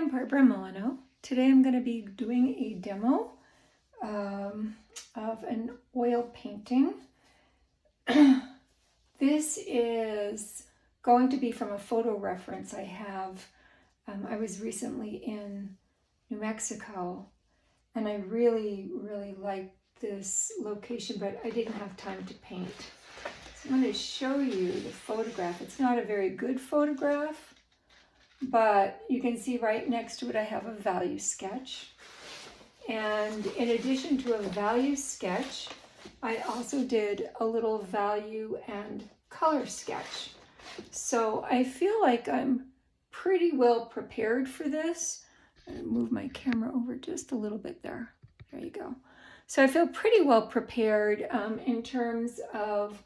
I'm Barbara Milano. Today I'm going to be doing a demo of an oil painting. This is going to be from a photo reference I have. I was recently in New Mexico and I really liked this location, but I didn't have time to paint. So I'm going to show you the photograph. It's not a very good photograph, but you can see right next to it I have a value sketch. And in addition to a value sketch, I also did a little value and color sketch. So I feel like I'm pretty well prepared for this. I'm going to move my camera over just a little bit there. There you go. So I feel pretty well prepared in terms of,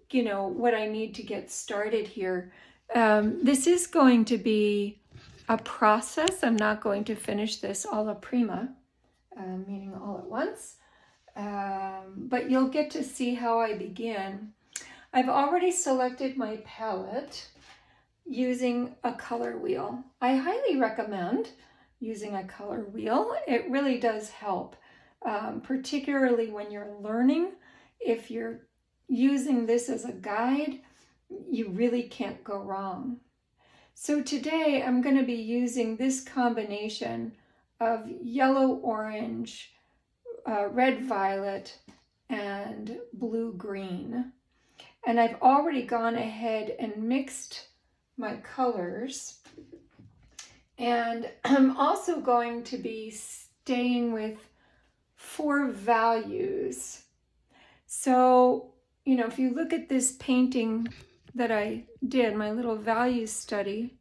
you know, what I need to get started here. This is going to be a process. I'm not going to finish this alla prima, meaning all at once, but you'll get to see how I begin. I've already selected my palette using a color wheel. I highly recommend using a color wheel. It really does help, particularly when you're learning. If you're using this as a guide, you really can't go wrong. So today I'm going to be using this combination of yellow, orange, red, violet, and blue, green. And I've already gone ahead and mixed my colors. And I'm also going to be staying with 4 values. So, you know, if you look at this painting that I did, my little value study,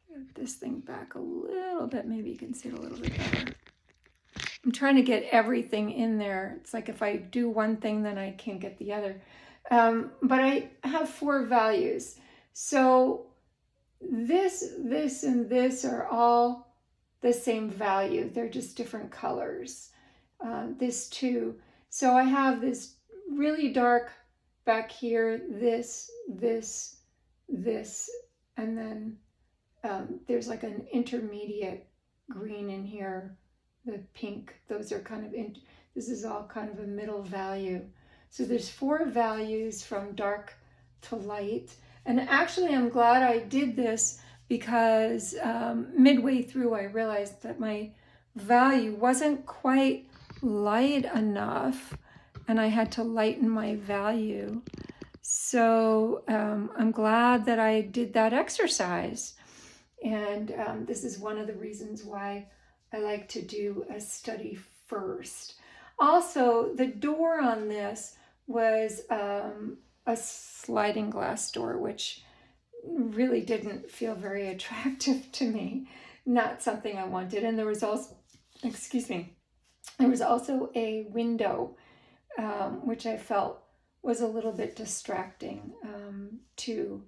get this thing back a little bit, maybe you can see it a little bit better. I'm trying to get everything in there. It's like if I do one thing, then I can't get the other. But I have 4 values. So this, and this are all the same value. They're just different colors. This too. So I have this really dark back here, this, and then there's like an intermediate green in here, the pink. Those are kind of, this is all kind of a middle value. So there's 4 values from dark to light. And actually I'm glad I did this because midway through I realized that my value wasn't quite light enough and I had to lighten my value. So I'm glad that I did that exercise. And this is one of the reasons why I like to do a study first. Also, the door on this was a sliding glass door, which really didn't feel very attractive to me. Not something I wanted. And there was also, there was also a window, which I felt was a little bit distracting too.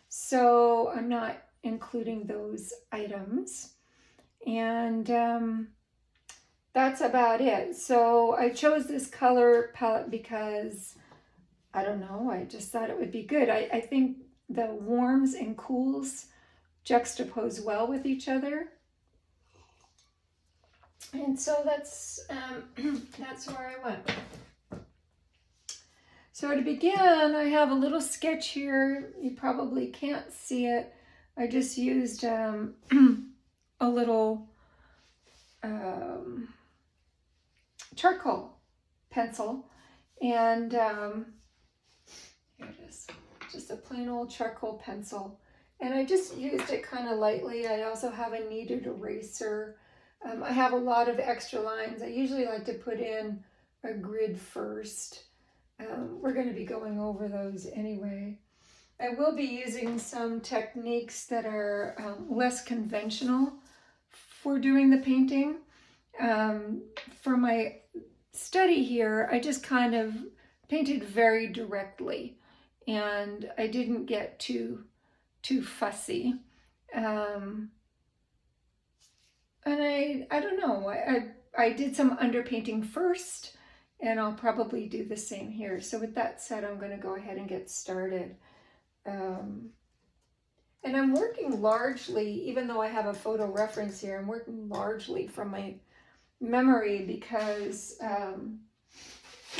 So I'm not including those items. And that's about it. So I chose this color palette because, I don't know, I just thought it would be good. I think the warms and cools juxtapose well with each other. And so that's where I went. So to begin, I have a little sketch here. You probably can't see it. I just used a little charcoal pencil, and here it is, just a plain old charcoal pencil, and I just used it kind of lightly. I also have a kneaded eraser. I have a lot of extra lines. I usually like to put in a grid first. We're going to be going over those anyway. I will be using some techniques that are less conventional for doing the painting. For my study here, I just kind of painted very directly, and I didn't get too fussy. And I don't know, I did some underpainting first, and I'll probably do the same here. So with that said, I'm going to go ahead and get started. And I'm working largely, even though I have a photo reference here, I'm working largely from my memory because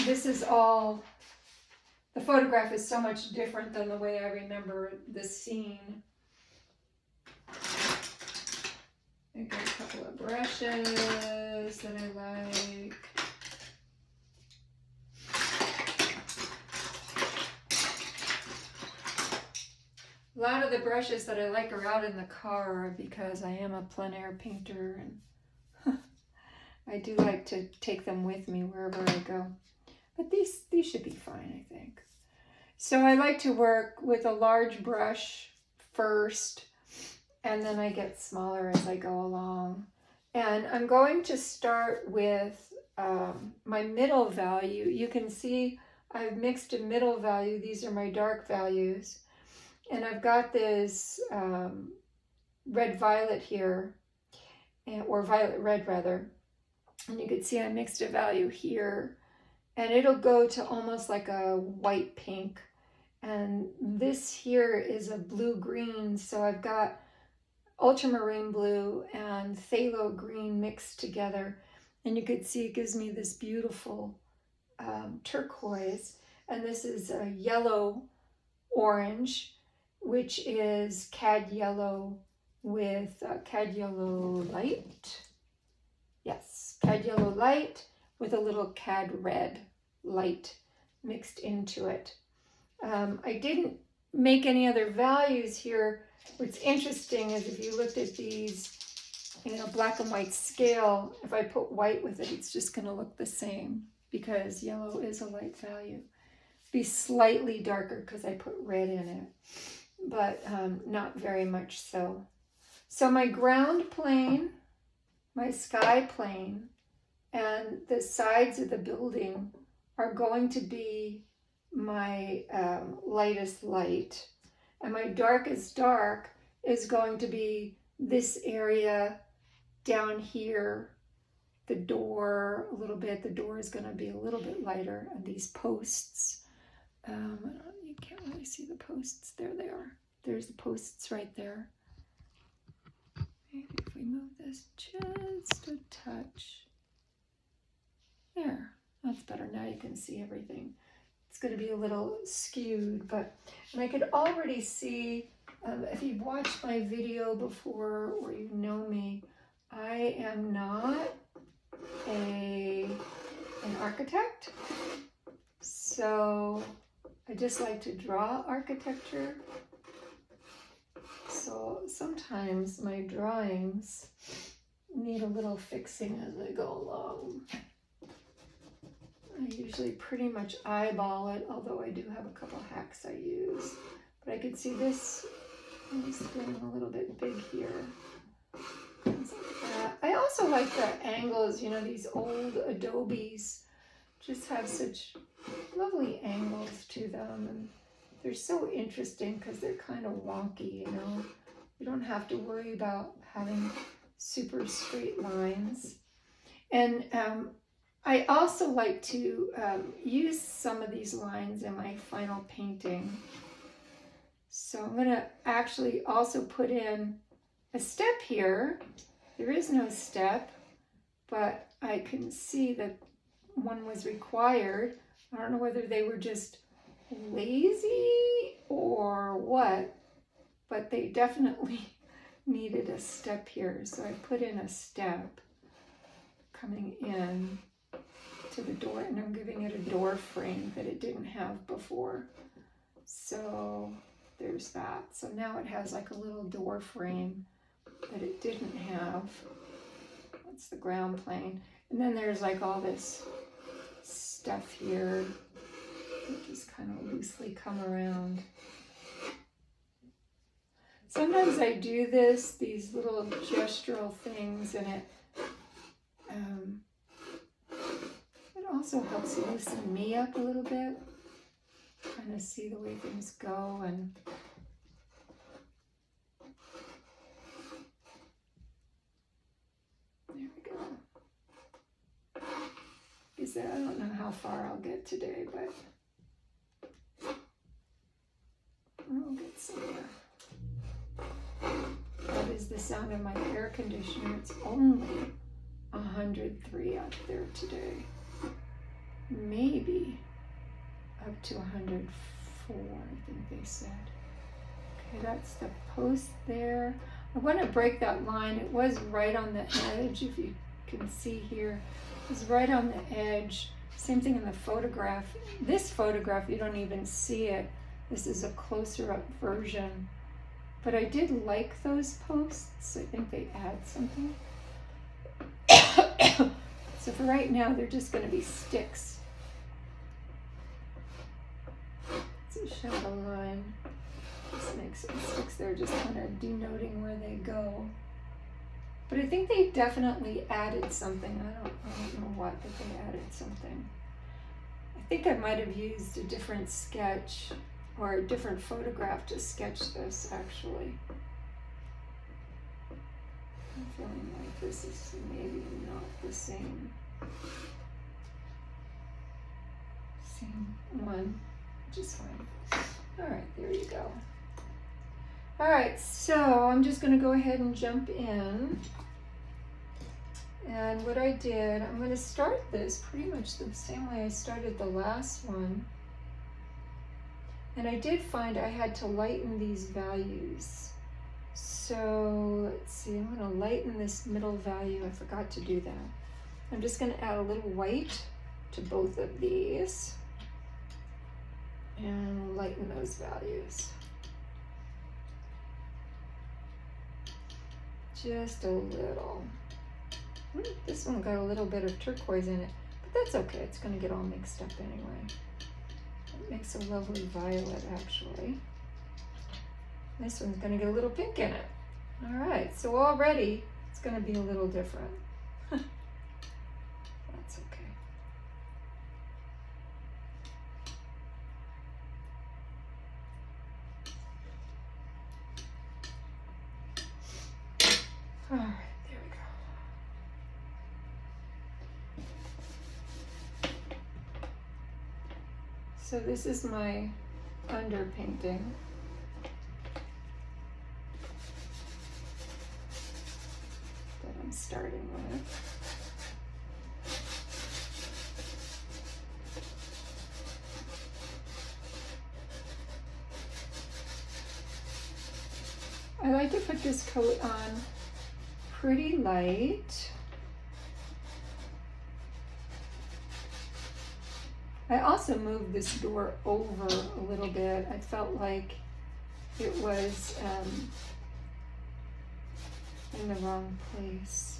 this is all, the photograph is so much different than the way I remember the scene. I got a couple of brushes that I like. A lot of the brushes that I like are out in the car because I am a plein air painter and I do like to take them with me wherever I go. But these should be fine, I think. So I like to work with a large brush first, and then I get smaller as I go along. And I'm going to start with my middle value. You can see I've mixed a middle value. These are my dark values. And I've got this red-violet here, or violet-red rather. And you can see I mixed a value here. And it'll go to almost like a white pink. And this here is a blue-green. So I've got ultramarine blue and phthalo green mixed together. And you can see it gives me this beautiful turquoise. And this is a yellow-orange, which is cad yellow with cad yellow light. Yes, cad yellow light with a little cad red light mixed into it. I didn't make any other values here. What's interesting is if you looked at these in a black and white scale, if I put white with it, it's just going to look the same because yellow is a light value. Be slightly darker because I put red in it, but not very much so. So my ground plane, my sky plane, and the sides of the building are going to be my lightest light. And my darkest dark is going to be this area down here, the door a little bit. The door is going to be a little bit lighter, and these posts. You can't really see the posts. There they are. There's the posts right there. Maybe if we move this just a touch. There, that's better. Now you can see everything. It's going to be a little skewed, but, and I could already see, if you've watched my video before or you know me, I am not an architect. So I just like to draw architecture. So sometimes my drawings need a little fixing as I go along. I usually pretty much eyeball it, although I do have a couple hacks I use. But I could see this is getting a little bit big here. Things like that. I also like the angles, you know, these old Adobes just have such lovely angles to them. And they're so interesting because they're kind of wonky, you know. You don't have to worry about having super straight lines. And I also like to use some of these lines in my final painting. So I'm going to actually also put in a step here. There is no step, but I can see that one was required. I don't know whether they were just lazy or what, but they definitely needed a step here. So I put in a step coming in to the door, and I'm giving it a door frame that it didn't have before. So there's that. So now it has like a little door frame that it didn't have. That's the ground plane. And then there's like all this stuff here that just kind of loosely come around. Sometimes I do these little gestural things, and it also helps loosen me up a little bit, kind of see the way things go. And there we go. Is that, I don't know how far I'll get today, but I'll get somewhere. the sound of my air conditioner. It's only 103 out there today. Maybe up to 104, I think they said. Okay, that's the post there. I want to break that line. It was right on the edge, if you can see here. It was right on the edge. Same thing in the photograph. This photograph, you don't even see it. This is a closer up version. But I did like those posts. I think they add something. So for right now, they're just going to be sticks. It's a shadow line. Just makes some sticks there, just kind of denoting where they go. But I think they definitely added something. I don't know what, but they added something. I think I might have used a different sketch or a different photograph to sketch this, actually. I'm feeling like this is maybe not the same one, which is fine. All right, there you go. All right, so I'm just going to go ahead and jump in. And what I did, I'm going to start this pretty much the same way I started the last one. And I did find I had to lighten these values. So let's see, I'm going to lighten this middle value. I forgot to do that. I'm just going to add a little white to both of these and lighten those values. Just a little. This one got a little bit of turquoise in it, but that's okay. It's going to get all mixed up anyway. It makes a lovely violet, actually. This one's going to get a little pink in it. All right, so already it's going to be a little different. That's okay. All right, there we go. So this is my underpainting. That I'm starting with. I like to put this coat on pretty light. I also moved this door over a little bit. I felt like it was in the wrong place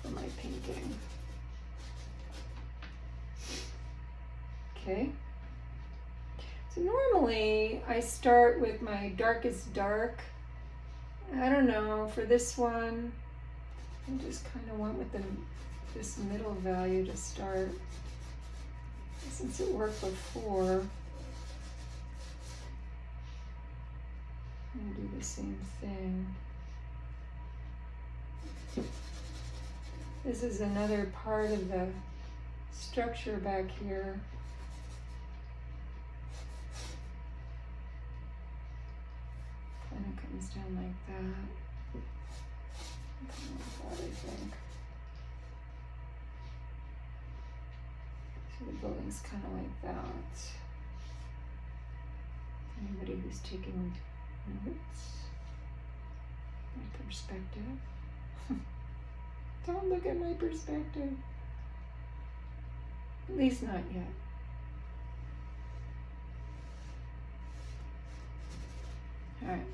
for my painting. Okay. So normally I start with my darkest dark. I don't know, for this one, I just kind of went with this middle value to start. Since it worked before, I'm going to do the same thing. This is another part of the structure back here. Kind of comes down like that. Kind of like that, I think. So the building's kind of like that. Anybody who's taking notes, my perspective. Don't look at my perspective. At least not yet. All right.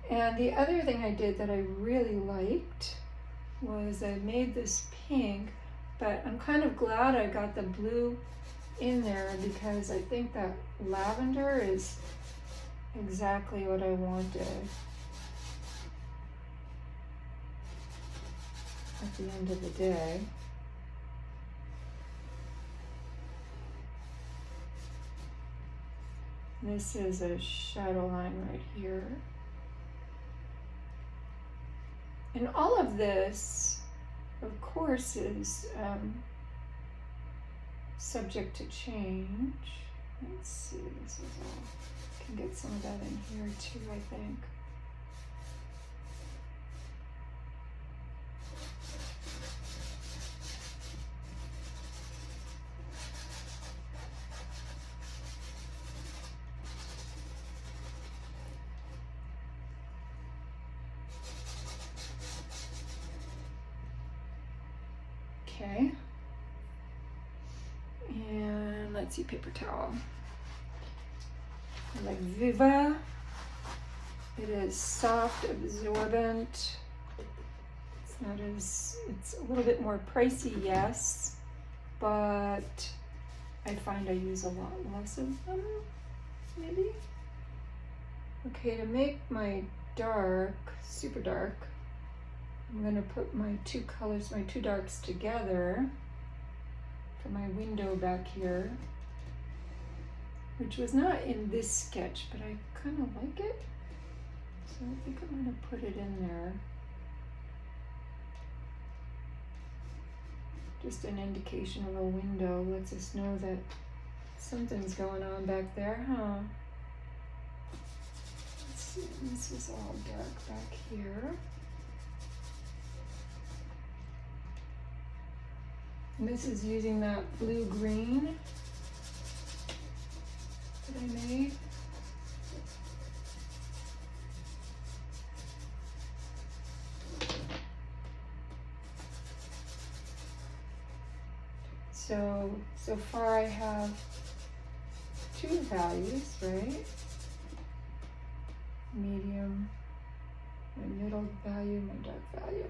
And the other thing I did that I really liked was I made this pink, but I'm kind of glad I got the blue in there because I think that lavender is exactly what I wanted at the end of the day. This is a shadow line right here. And all of this, of course, is subject to change. Let's see, this is all can get some of that in here too, I think. Okay. And let's see, paper towel. I like Viva. It is soft, absorbent. It's a little bit more pricey, yes, but I find I use a lot less of them, maybe. Okay, to make my dark, super dark, I'm gonna put my two colors, my two darks together for my window back here, which was not in this sketch, but I kind of like it. So I think I'm gonna put it in there. Just an indication of a window lets us know that something's going on back there, huh? Let's see, this is all dark back here. And this is using that blue-green that I made. So far I have two values, right? Medium, my middle value, my dark value.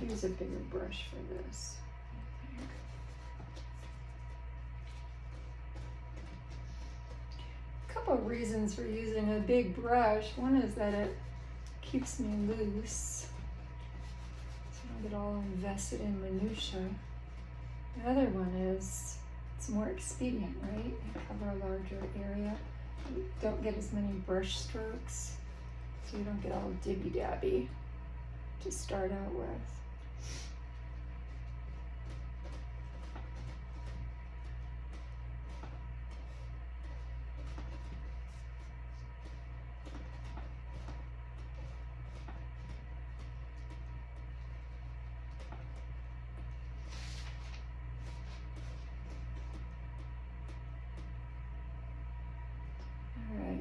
Use a bigger brush for this, I think. A couple of reasons for using a big brush. One is that it keeps me loose, so I don't get all invested in minutia. The other one is it's more expedient, right? You cover a larger area. You don't get as many brush strokes, so you don't get all dibby-dabby to start out with.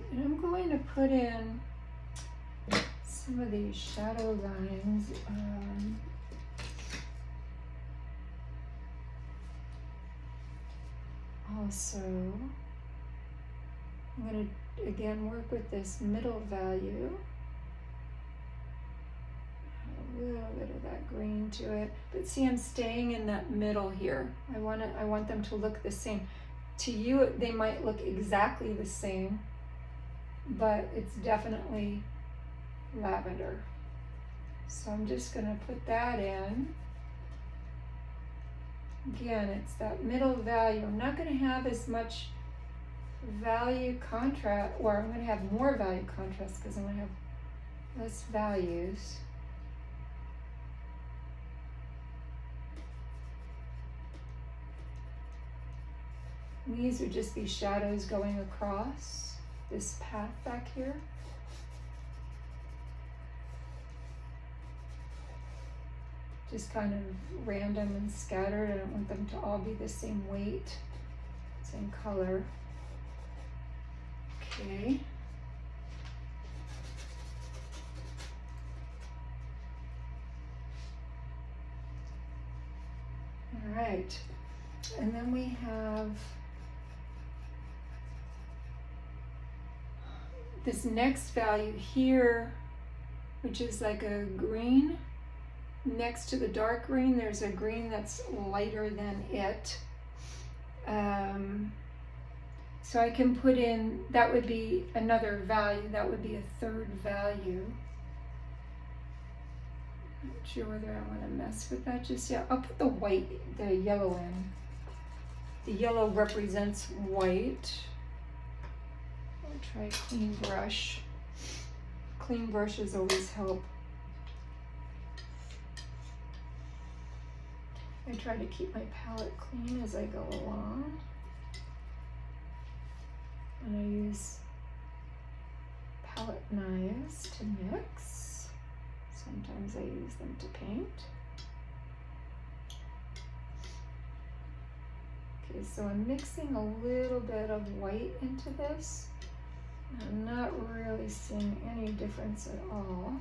And I'm going to put in some of these shadow lines. Also, I'm going to again work with this middle value. A little bit of that green to it, but see, I'm staying in that middle here. I want them to look the same. To you, they might look exactly the same, but it's definitely lavender. So I'm just going to put that in. Again, it's that middle value. I'm not going to have as much value contrast, or I'm going to have more value contrast because I'm going to have less values. And these would just be shadows going across this path back here. Just kind of random and scattered. I don't want them to all be the same weight, same color. Okay. All right. And then we have this next value here, which is like a green. Next to the dark green, there's a green that's lighter than it. So I can put in, that would be another value, that would be a third value. Not sure whether I want to mess with that just yet. I'll put the yellow in. The yellow represents white. I'll try a clean brush. Clean brushes always help. I try to keep my palette clean as I go along. And I use palette knives to mix. Sometimes I use them to paint. Okay, so I'm mixing a little bit of white into this. I'm not really seeing any difference at all.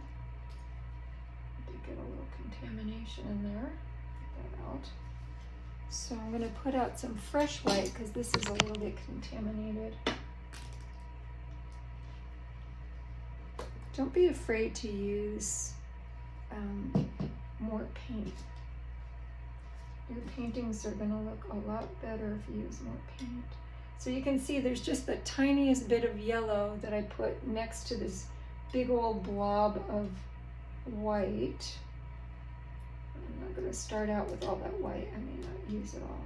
I did get a little contamination in there. Get that out. So I'm going to put out some fresh white because this is a little bit contaminated. Don't be afraid to use more paint. Your paintings are going to look a lot better if you use more paint. So you can see there's just the tiniest bit of yellow that I put next to this big old blob of white. I'm not going to start out with all that white. I may not use it all.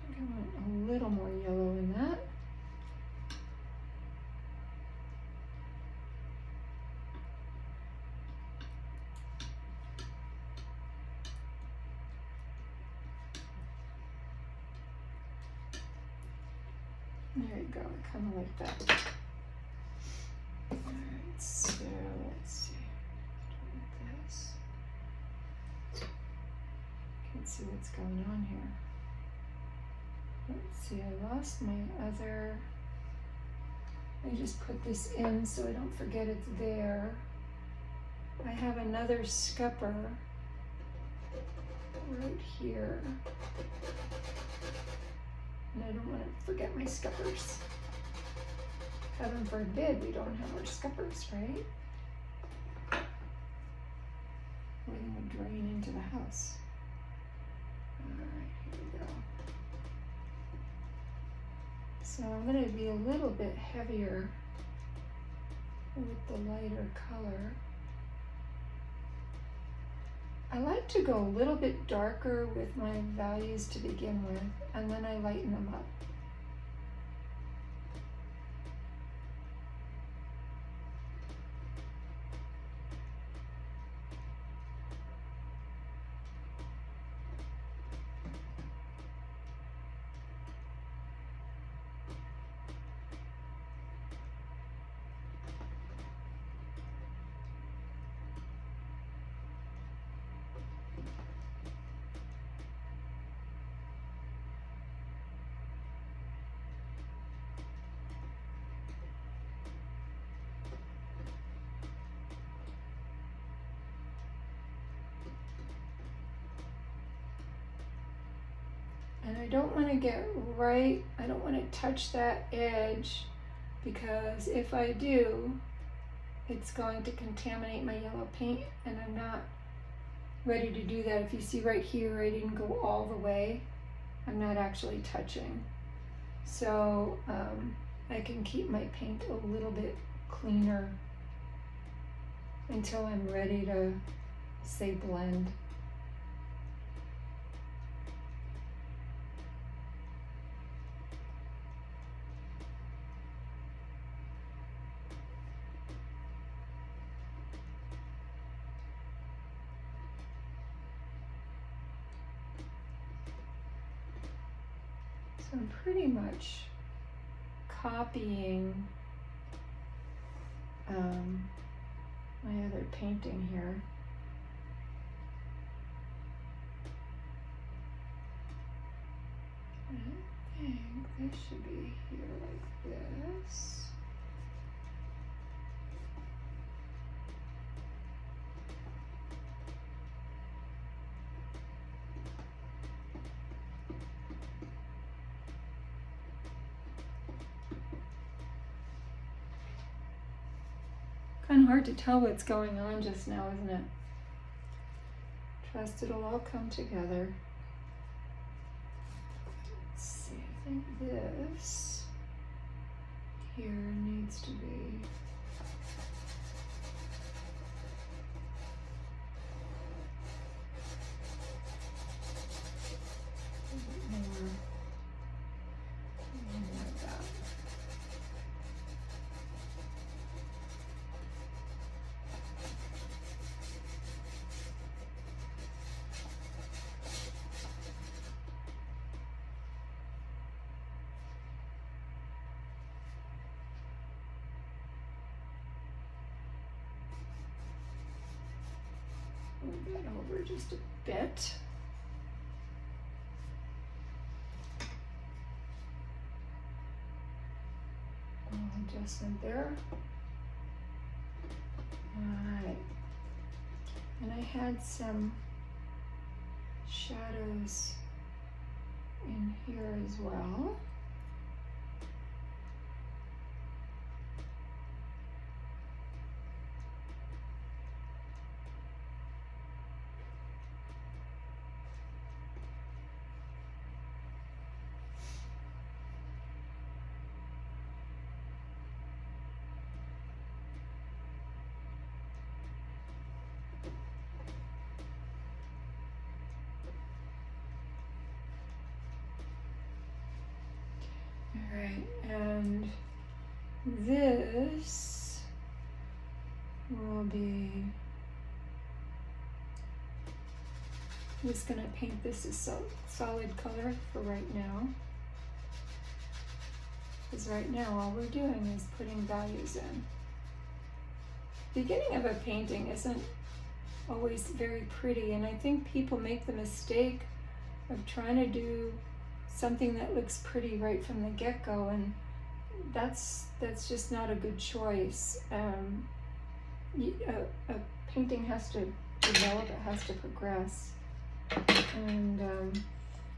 I think I want a little more yellow in that. There you go, I kind of like that. Alright, so let's see. Start with this. Can't see what's going on here. Let's see, I lost my other. I just put this in so I don't forget it's there. I have another scupper right here. And I don't want to forget my scuppers. Heaven forbid we don't have our scuppers, right? Or they would drain into the house. Alright, here we go. So I'm going to be a little bit heavier with the lighter color. I like to go a little bit darker with my values to begin with, and then I lighten them up. And I don't want to get right, I don't want to touch that edge, because if I do, it's going to contaminate my yellow paint, and I'm not ready to do that. If you see right here, I didn't go all the way. I'm not actually touching. So I can keep my paint a little bit cleaner until I'm ready to, say, blend. So I'm pretty much copying my other painting here. I think this should be here like this. Kind of hard to tell what's going on just now, isn't it? Trust it'll all come together. Let's see, I think this here needs to be more like that. Move that over just a bit. Adjustment there. Alright. And I had some shadows in here as well. Alright, and this will be, I'm just going to paint this a solid color for right now. Because right now all we're doing is putting values in. The beginning of a painting isn't always very pretty, and I think people make the mistake of trying to do something that looks pretty right from the get-go, and that's just not a good choice. A painting has to develop, it has to progress, and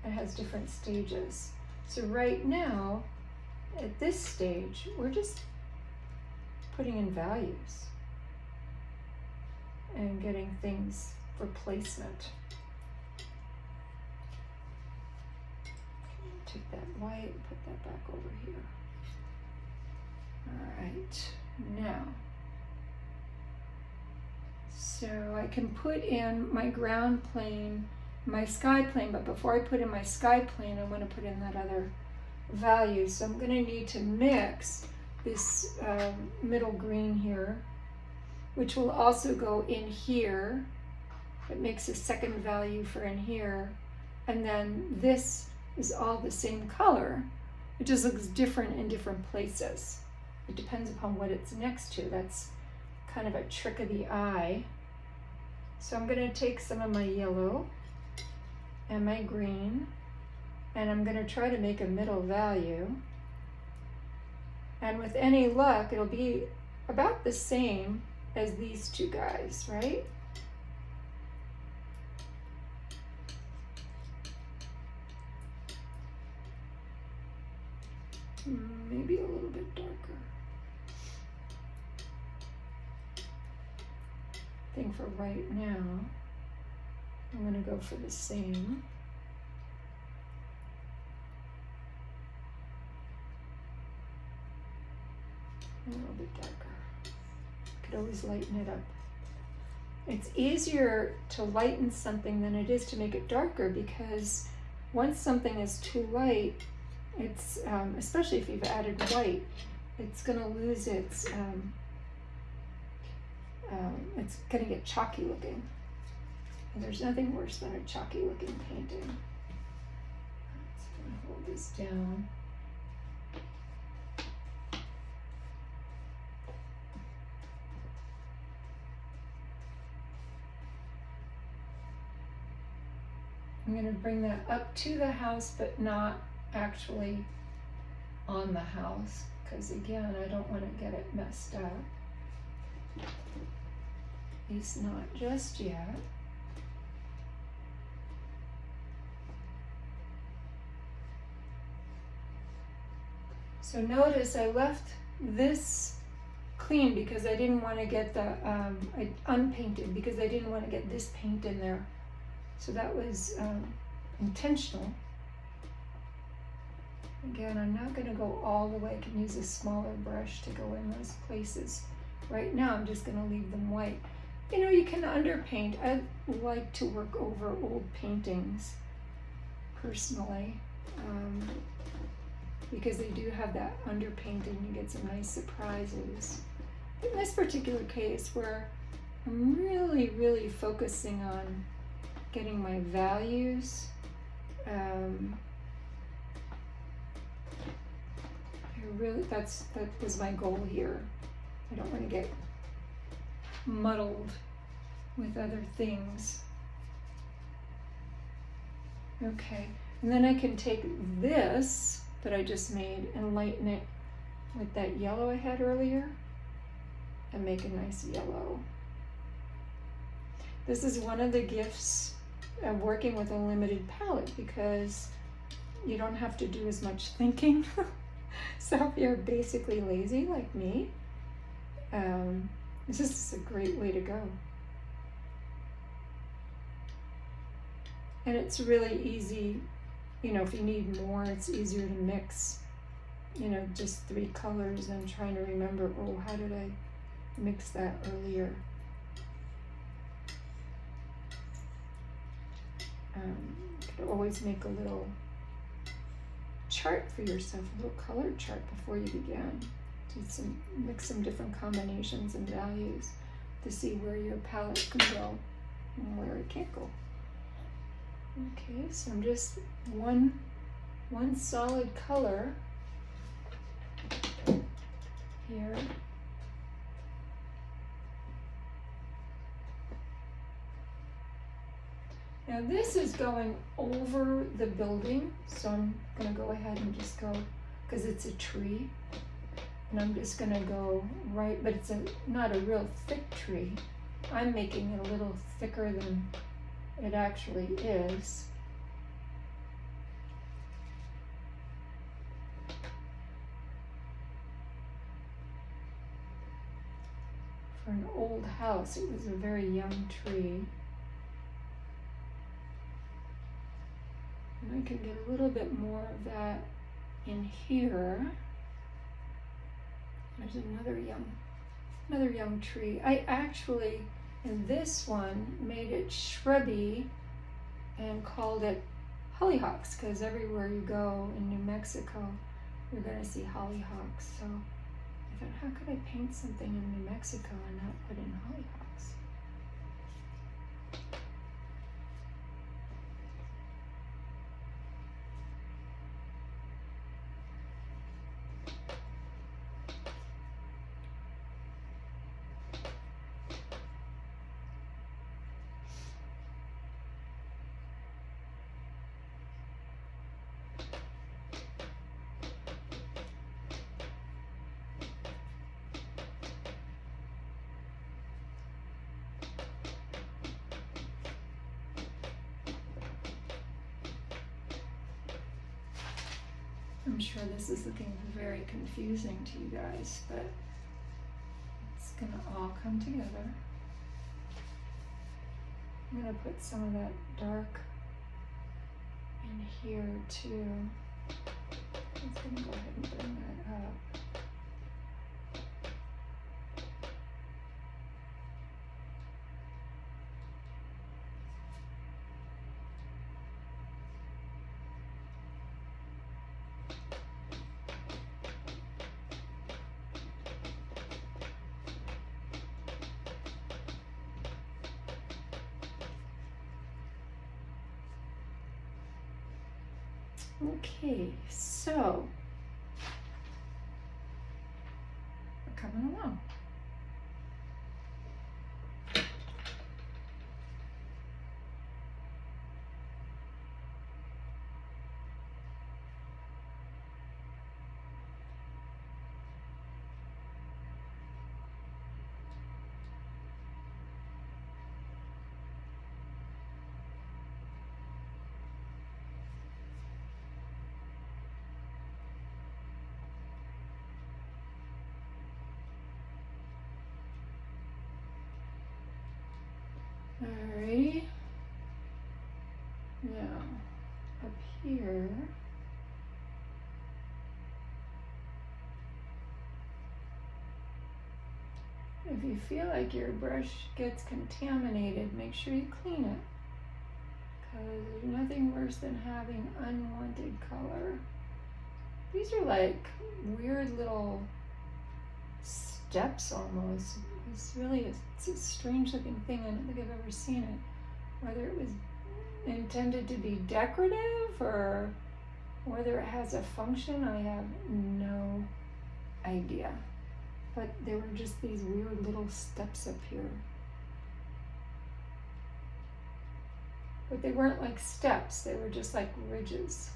it has different stages. So right now, at this stage, we're just putting in values and getting things for placement. Take that white, put that back over here. All right, now, so I can put in my ground plane, my sky plane, but before I put in my sky plane, I want to put in that other value. So I'm going to need to mix this middle green here, which will also go in here. It makes a second value for in here, and then this is all the same color. It just looks different in different places. It depends upon what it's next to. That's kind of a trick of the eye. So I'm going to take some of my yellow and my green, and I'm going to try to make a middle value. And with any luck, it'll be about the same as these two guys, right? Maybe a little bit darker. I think for right now, I'm going to go for the same. A little bit darker. Could always lighten it up. It's easier to lighten something than it is to make it darker, because once something is too light, it's, especially if you've added white, it's going to lose its, it's going to get chalky looking. And there's nothing worse than a chalky looking painting. So I'm going to hold this down. I'm going to bring that up to the house, but not actually on the house, because again, I don't want to get it messed up. At least not just yet. So notice I left this clean because I didn't want to get the, unpainted because I didn't want to get this paint in there. So that was intentional. Again, I'm not going to go all the way. I can use a smaller brush to go in those places. Right now, I'm just going to leave them white. You know, you can underpaint. I like to work over old paintings, personally, because they do have that underpainting. You get some nice surprises. In this particular case, where I'm really, really focusing on getting my values, that was my goal here. I don't want to get muddled with other things. Okay, and then I can take this that I just made and lighten it with that yellow I had earlier and make a nice yellow. This is one of the gifts of working with a limited palette because you don't have to do as much thinking. So if you're basically lazy like me, this is a great way to go. And it's really easy, you know, if you need more, it's easier to mix, you know, just 3 colors than trying to remember, oh, how did I mix that earlier? You could always make a little chart for yourself, a little colored chart before you begin. Mix some different combinations and values to see where your palette can go and where it can't go. Okay, so I'm just one solid color here. Now this is going over the building, so I'm going to go ahead and just go, because it's a tree, and I'm just going to go right, but it's not a real thick tree. I'm making it a little thicker than it actually is. For an old house, it was a very young tree. And I can get a little bit more of that in here. There's another young tree. I actually, in this one, made it shrubby and called it hollyhocks, because everywhere you go in New Mexico, you're going to see hollyhocks. So I thought, how could I paint something in New Mexico and not put in hollyhocks? I'm sure this is looking very confusing to you guys, but it's going to all come together. I'm going to put some of that dark in here too. I'm just going to go ahead and bring that up. Okay, so we're coming along. Alrighty. Now, up here, if you feel like your brush gets contaminated, make sure you clean it. Because there's nothing worse than having unwanted color. These are like weird little steps almost. It's really it's a strange looking thing. I don't think I've ever seen it. Whether it was intended to be decorative or whether it has a function, I have no idea. But there were just these weird little steps up here. But they weren't like steps, they were just like ridges.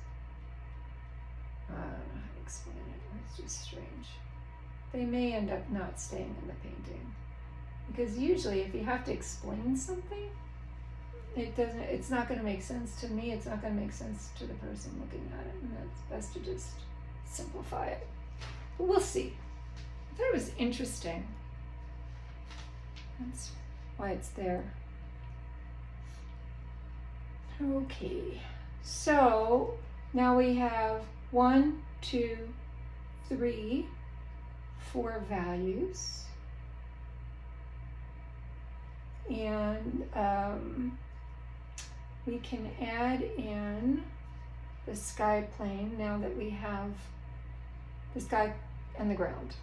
I don't know how to explain it, it's just strange. They may end up not staying in the painting. Because usually if you have to explain something, it's not going to make sense to me, it's not going to make sense to the person looking at it, and it's best to just simplify it. But we'll see. I thought it was interesting. That's why it's there. Okay, so now we have 1, 2, 3, 4 values. And we can add in the sky plane now that we have the sky and the ground,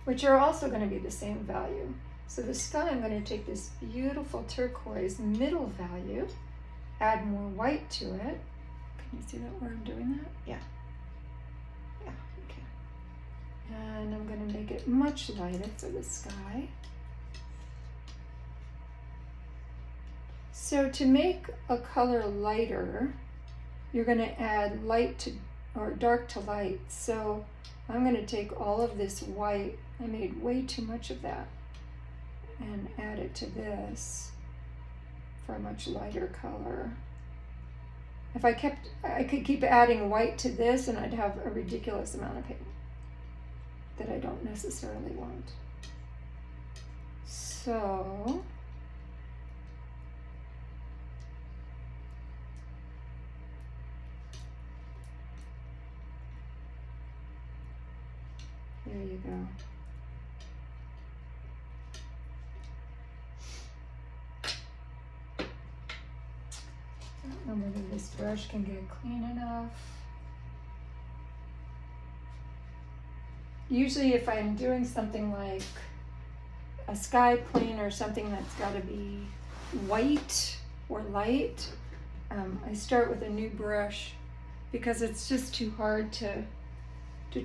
which are also going to be the same value. So the sky, I'm going to take this beautiful turquoise middle value, add more white to it. Can you see that where I'm doing that? Yeah. Yeah, okay. And I'm going to make it much lighter for the sky. So to make a color lighter, you're going to add light to, or dark to light. So I'm going to take all of this white, I made way too much of that, and add it to this for a much lighter color. If I could keep adding white to this and I'd have a ridiculous amount of paint that I don't necessarily want. So, there you go. I don't know whether this brush can get clean enough. Usually if I'm doing something like a sky plane or something that's got to be white or light, I start with a new brush because it's just too hard to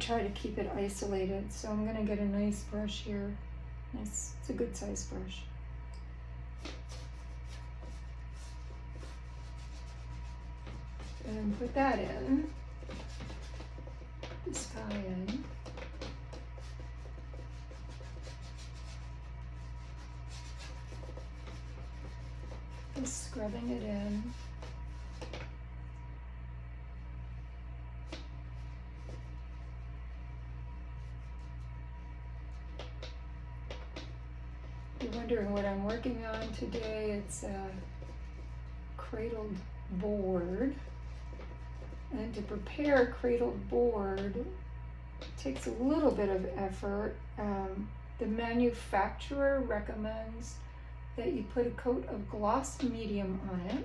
try to keep it isolated. So I'm going to get a nice brush here. Nice, it's a good size brush. And put that in, the sky in. Just scrubbing it in. You're wondering what I'm working on today. It's a cradled board. And to prepare a cradled board takes a little bit of effort. The manufacturer recommends that you put a coat of gloss medium on it,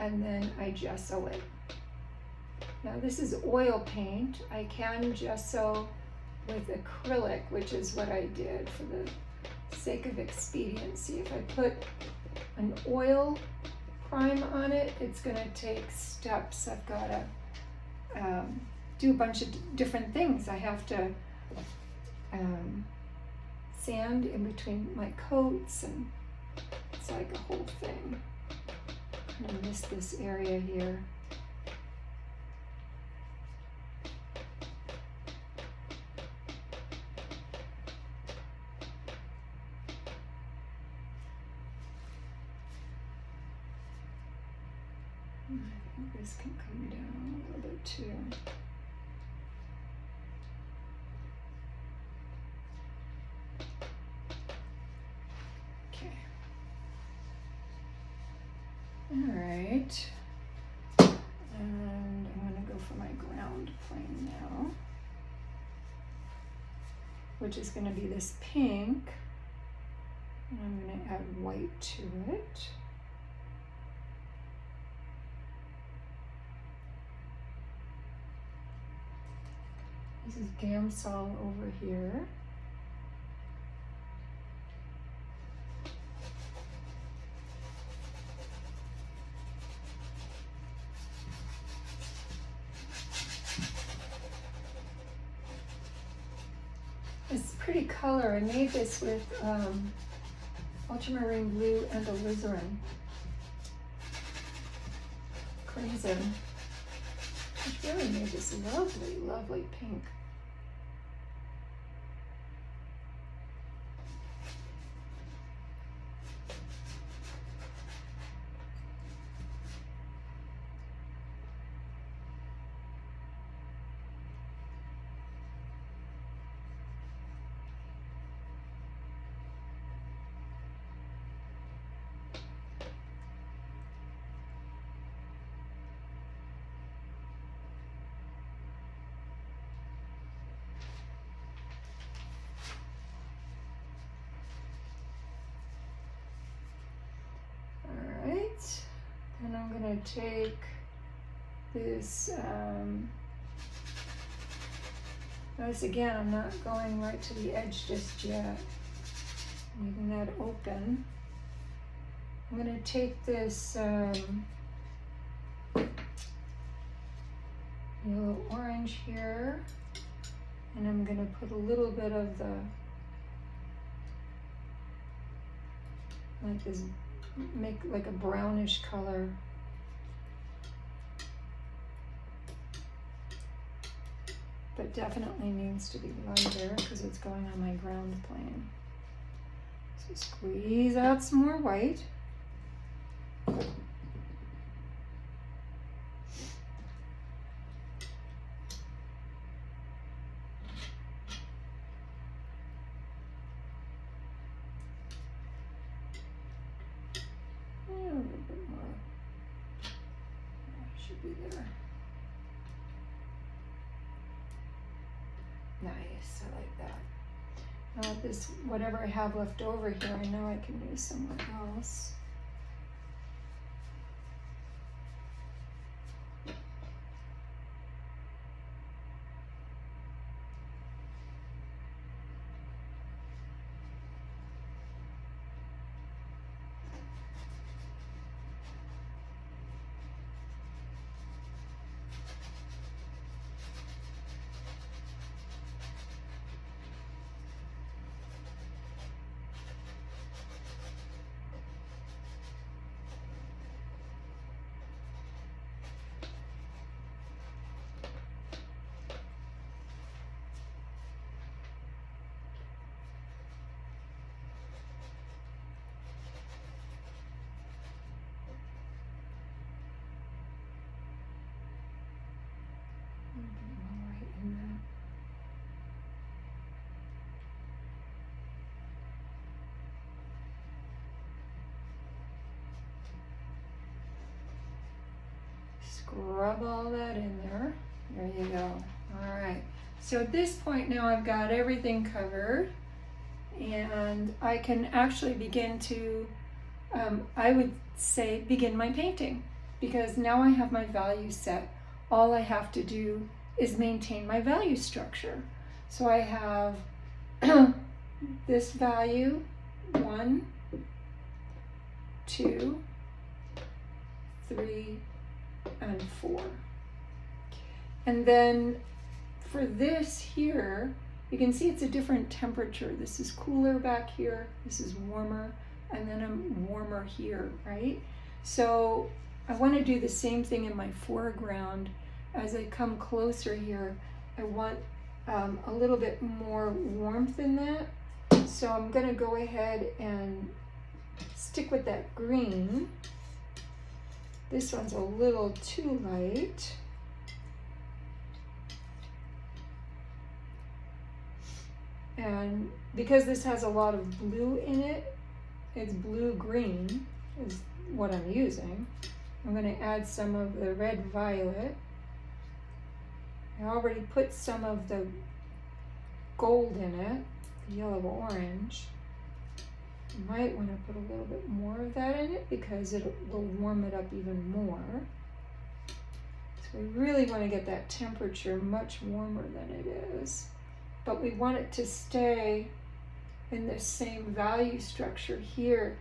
and then I gesso it. Now this is oil paint. I can gesso with acrylic, which is what I did for the sake of expediency. If I put an oil prime on it, it's going to take steps. I've got to do a bunch of different things. I have to sand in between my coats, and it's like a whole thing. I'm going to miss this area here. I think this can come down a little bit too. All right. And I'm going to go for my ground plane now, which is going to be this pink. And I'm going to add white to it. This is Gamsol over here. It's a pretty color. I made this with ultramarine blue and alizarin. Crimson. Which really made this lovely, lovely pink. And I'm going to take this, notice again, I'm not going right to the edge just yet. I'm leaving that open. I'm going to take this yellow orange here, and I'm going to put a little bit of the, like this, make like a brownish color. But definitely needs to be lighter because it's going on my ground plane. So squeeze out some more white. Nice, I like that. Now this, whatever I have left over here, I know I can use somewhere else. Scrub all that in there. There you go. All right. So at this point now I've got everything covered, and I can actually begin to, I would say, begin my painting, because now I have my value set. All I have to do is maintain my value structure. So I have this value, 1, 2, 3, and 4. And then for this here, you can see it's a different temperature. This is cooler back here, this is warmer, and then I'm warmer here, right? So I want to do the same thing in my foreground. As I come closer here, I want a little bit more warmth in that. So I'm going to go ahead and stick with that green. This one's a little too light. And because this has a lot of blue in it, it's blue-green is what I'm using. I'm going to add some of the red violet. I already put some of the gold in it, the yellow orange. You might want to put a little bit more of that in it because it will warm it up even more. So we really want to get that temperature much warmer than it is. But we want it to stay in the same value structure here.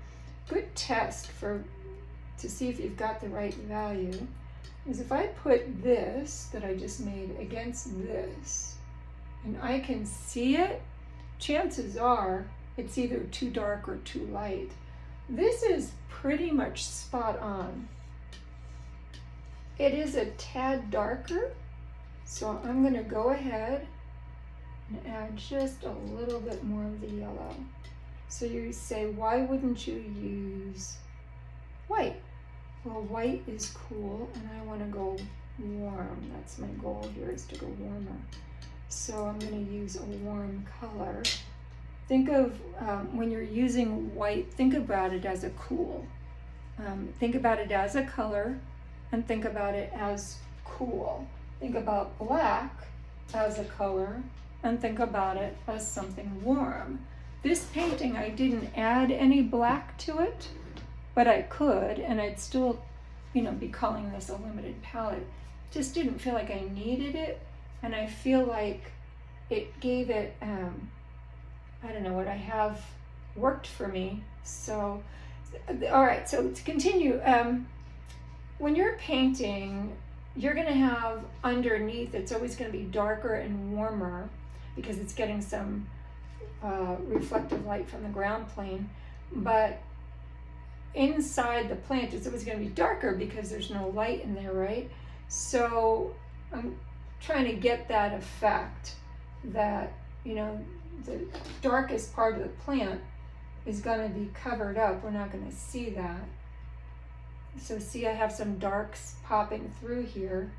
Good test to see if you've got the right value is if I put this that I just made against this, and I can see it, chances are it's either too dark or too light. This is pretty much spot on. It is a tad darker, so I'm going to go ahead and add just a little bit more of the yellow. So you say, why wouldn't you use white? Well, white is cool, and I want to go warm. That's my goal here, is to go warmer. So I'm going to use a warm color. Think of, when you're using white, think about it as a cool. Think about it as a color, and think about it as cool. Think about black as a color, and think about it as something warm. This painting, I didn't add any black to it, but I could, and I'd still, be calling this a limited palette. Just didn't feel like I needed it, and I feel like it gave it, I don't know, what I have worked for me. So, all right, so to continue, when you're painting, you're gonna have underneath, it's always gonna be darker and warmer because it's getting some reflective light from the ground plane, but inside the plant it's always going to be darker because there's no light in there, right? So I'm trying to get that effect that, the darkest part of the plant is going to be covered up. We're not going to see that. So see, I have some darks popping through here.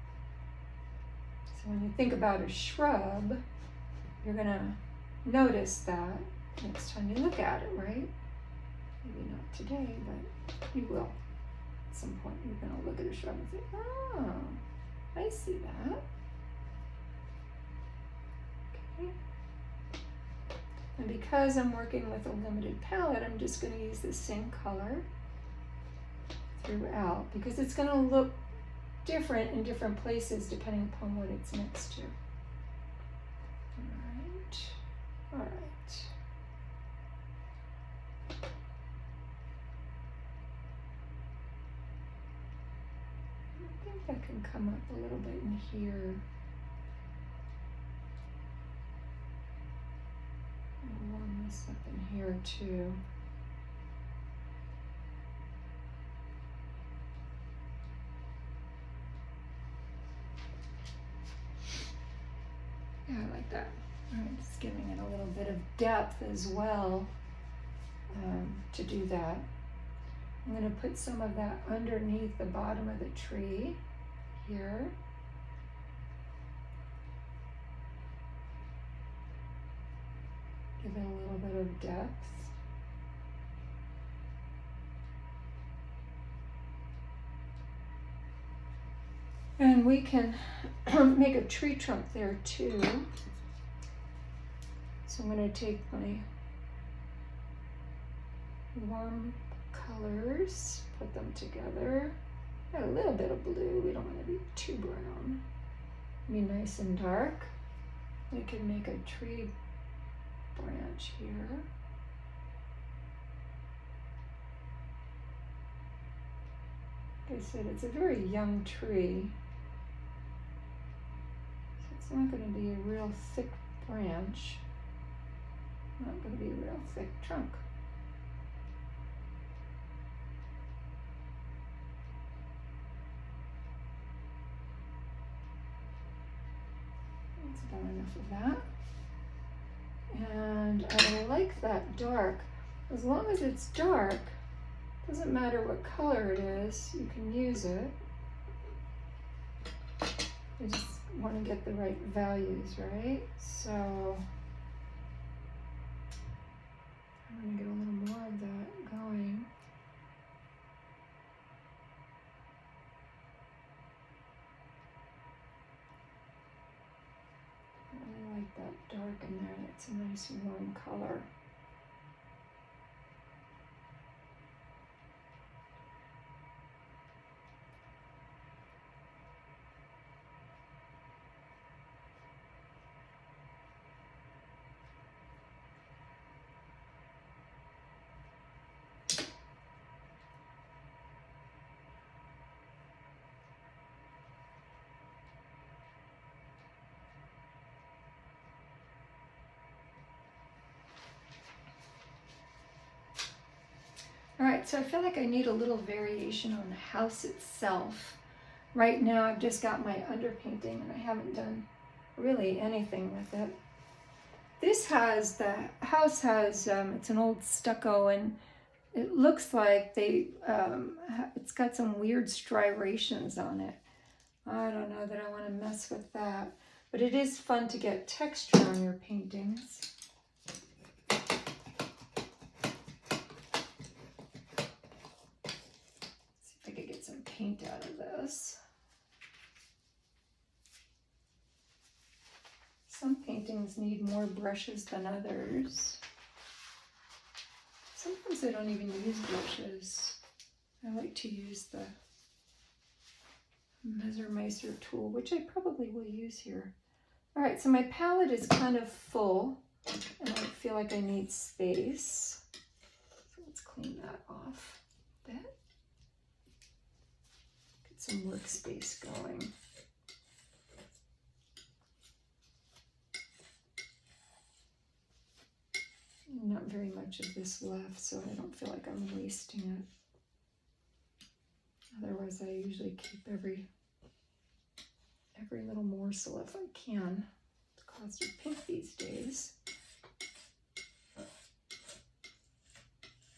So when you think about a shrub, you're going to notice that next time you look at it, right? Maybe not today, but you will. At some point, you're going to look at a shrub and say, oh, I see that. Okay. And because I'm working with a limited palette, I'm just going to use the same color throughout because it's going to look different in different places depending upon what it's next to. All right. I think that can come up a little bit in here. I'll warm this up in here too. Yeah, I like that. All right, just giving it a little bit of depth as well to do that. I'm going to put some of that underneath the bottom of the tree here. Give it a little bit of depth. And we can make a tree trunk there too. So I'm going to take my warm colors, put them together. Got a little bit of blue, we don't want to be too brown. Be nice and dark. We can make a tree branch here. Like I said, it's a very young tree. So it's not going to be a real thick branch. Not going to be a real thick trunk. That's about enough of that. And I like that dark. As long as it's dark, doesn't matter what color it is, you can use it. You just want to get the right values, right? So I'm going to get a little more of that going. It's a nice warm color. All right, so I feel like I need a little variation on the house itself. Right now I've just got my underpainting and I haven't done really anything with it. This has, the house has, it's an old stucco and it looks like it's got some weird striations on it. I don't know that I want to mess with that, but it is fun to get texture on your paintings. Paint out of this. Some paintings need more brushes than others. Sometimes I don't even use brushes. I like to use the Messermeister tool, which I probably will use here. All right, so my palette is kind of full and I feel like I need space. So let's clean that off a bit. Some workspace going. Not very much of this left, so I don't feel like I'm wasting it. Otherwise, I usually keep every little morsel if I can. The cost of pink these days. It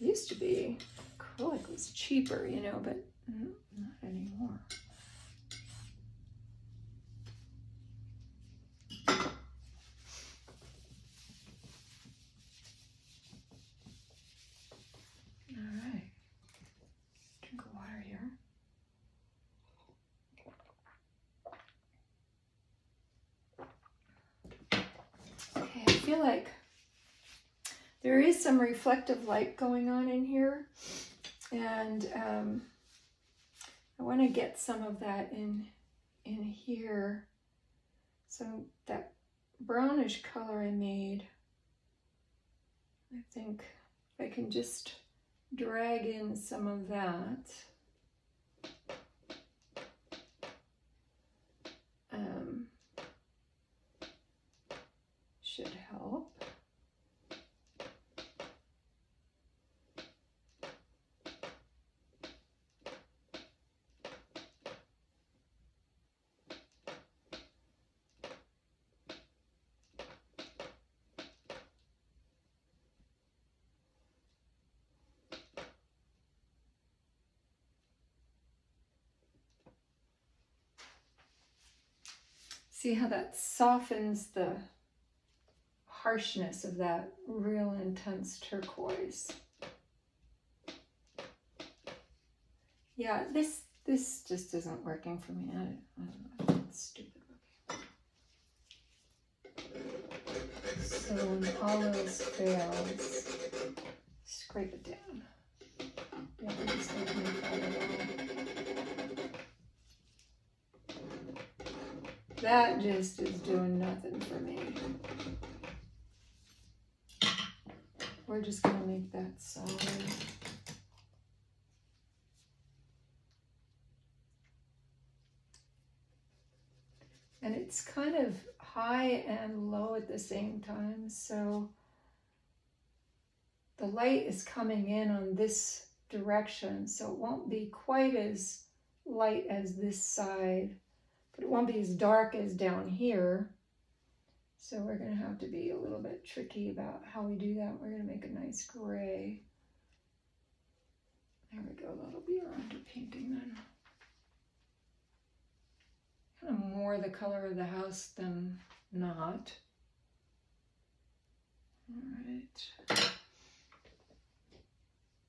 used to be acrylic was cheaper, you know, but not anymore. All right. Drink of water here. Okay, I feel like there is some reflective light going on in here, and I want to get some of that in here. So that brownish color I made, I think I can just drag in some of that. Should help. See how that softens the harshness of that real intense turquoise. Yeah, this just isn't working for me. I don't know, it's stupid looking. So when all else fails, scrape it down. Yeah, I just don't make that at all. That just is doing nothing for me. We're just going to make that solid. And it's kind of high and low at the same time, so the light is coming in on this direction, so it won't be quite as light as this side, but it won't be as dark as down here. So we're going to have to be a little bit tricky about how we do that. We're going to make a nice gray. There we go, that'll be our underpainting then. Kind of more the color of the house than not. All right.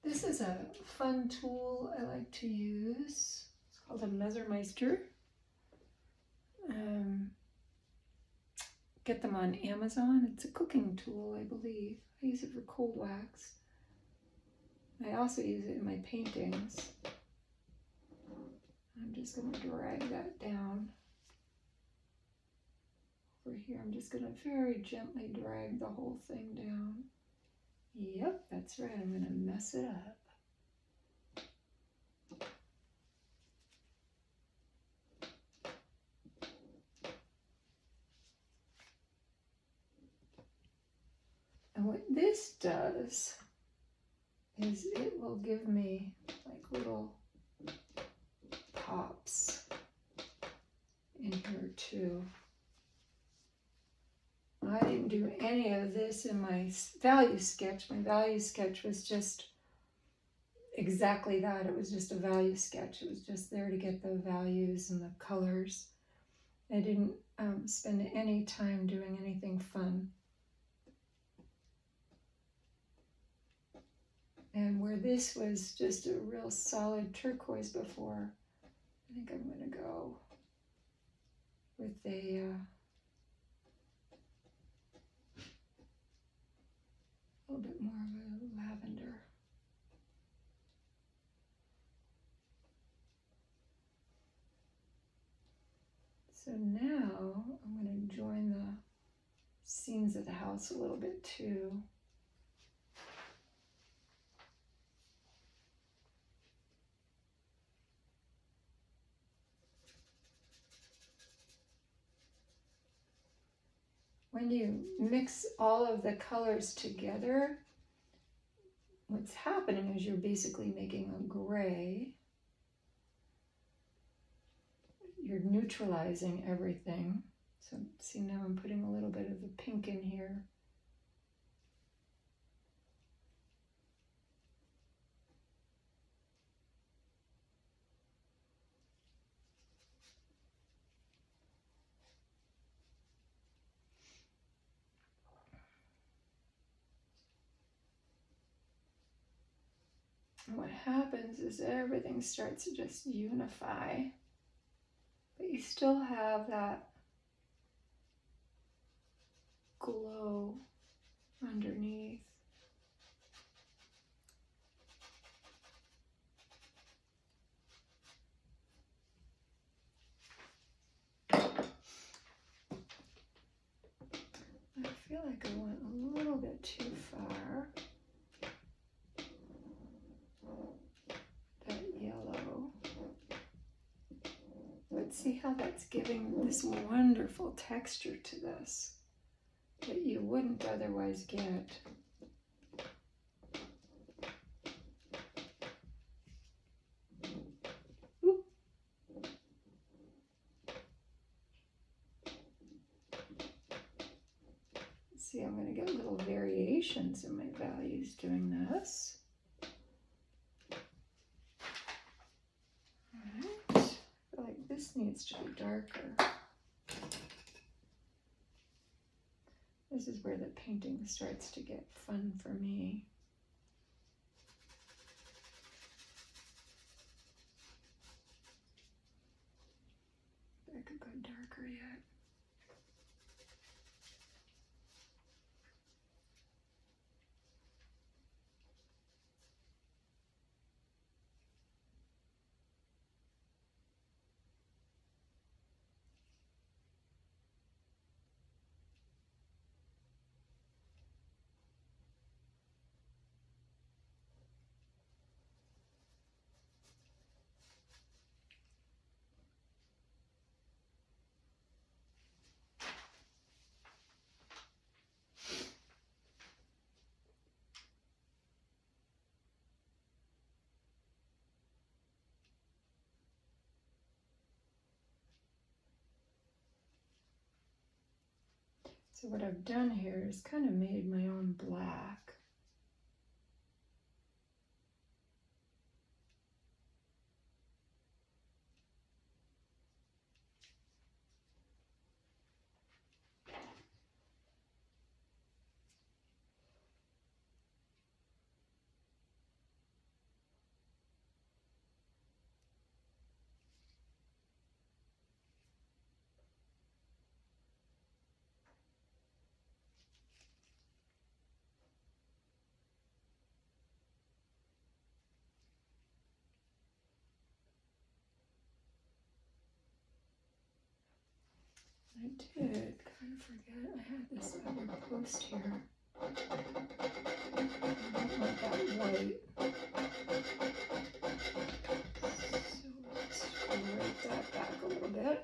This is a fun tool I like to use. It's called a Messermeister. get them on Amazon. It's a cooking tool, I believe. I use it for cold wax. I also use it in my paintings. I'm just going to drag that down. Over here, I'm just going to very gently drag the whole thing down. Yep, that's right. I'm going to mess it up. And what this does is it will give me like little pops in here too. I didn't do any of this in my value sketch. My value sketch was just exactly that. It was just a value sketch. It was just there to get the values and the colors. I didn't spend any time doing anything fun. And where this was just a real solid turquoise before, I think I'm going to go with a little bit more of a lavender. So now I'm going to join the scenes of the house a little bit too. When you mix all of the colors together, what's happening is you're basically making a gray. You're neutralizing everything. So see, now I'm putting a little bit of the pink in here. And what happens is everything starts to just unify, but you still have that glow underneath. I feel like I went a little bit too far. That yellow. But see how that's giving this wonderful texture to this that you wouldn't otherwise get. Oop. See, I'm going to get little variations in my values doing this. All right. I feel like this needs to be darker. This is where the painting starts to get fun for me. I could go darker yet. So what I've done here is kind of made my own black. I did kind of forget I had this other post here. I don't want that white. So let's scrape that back a little bit.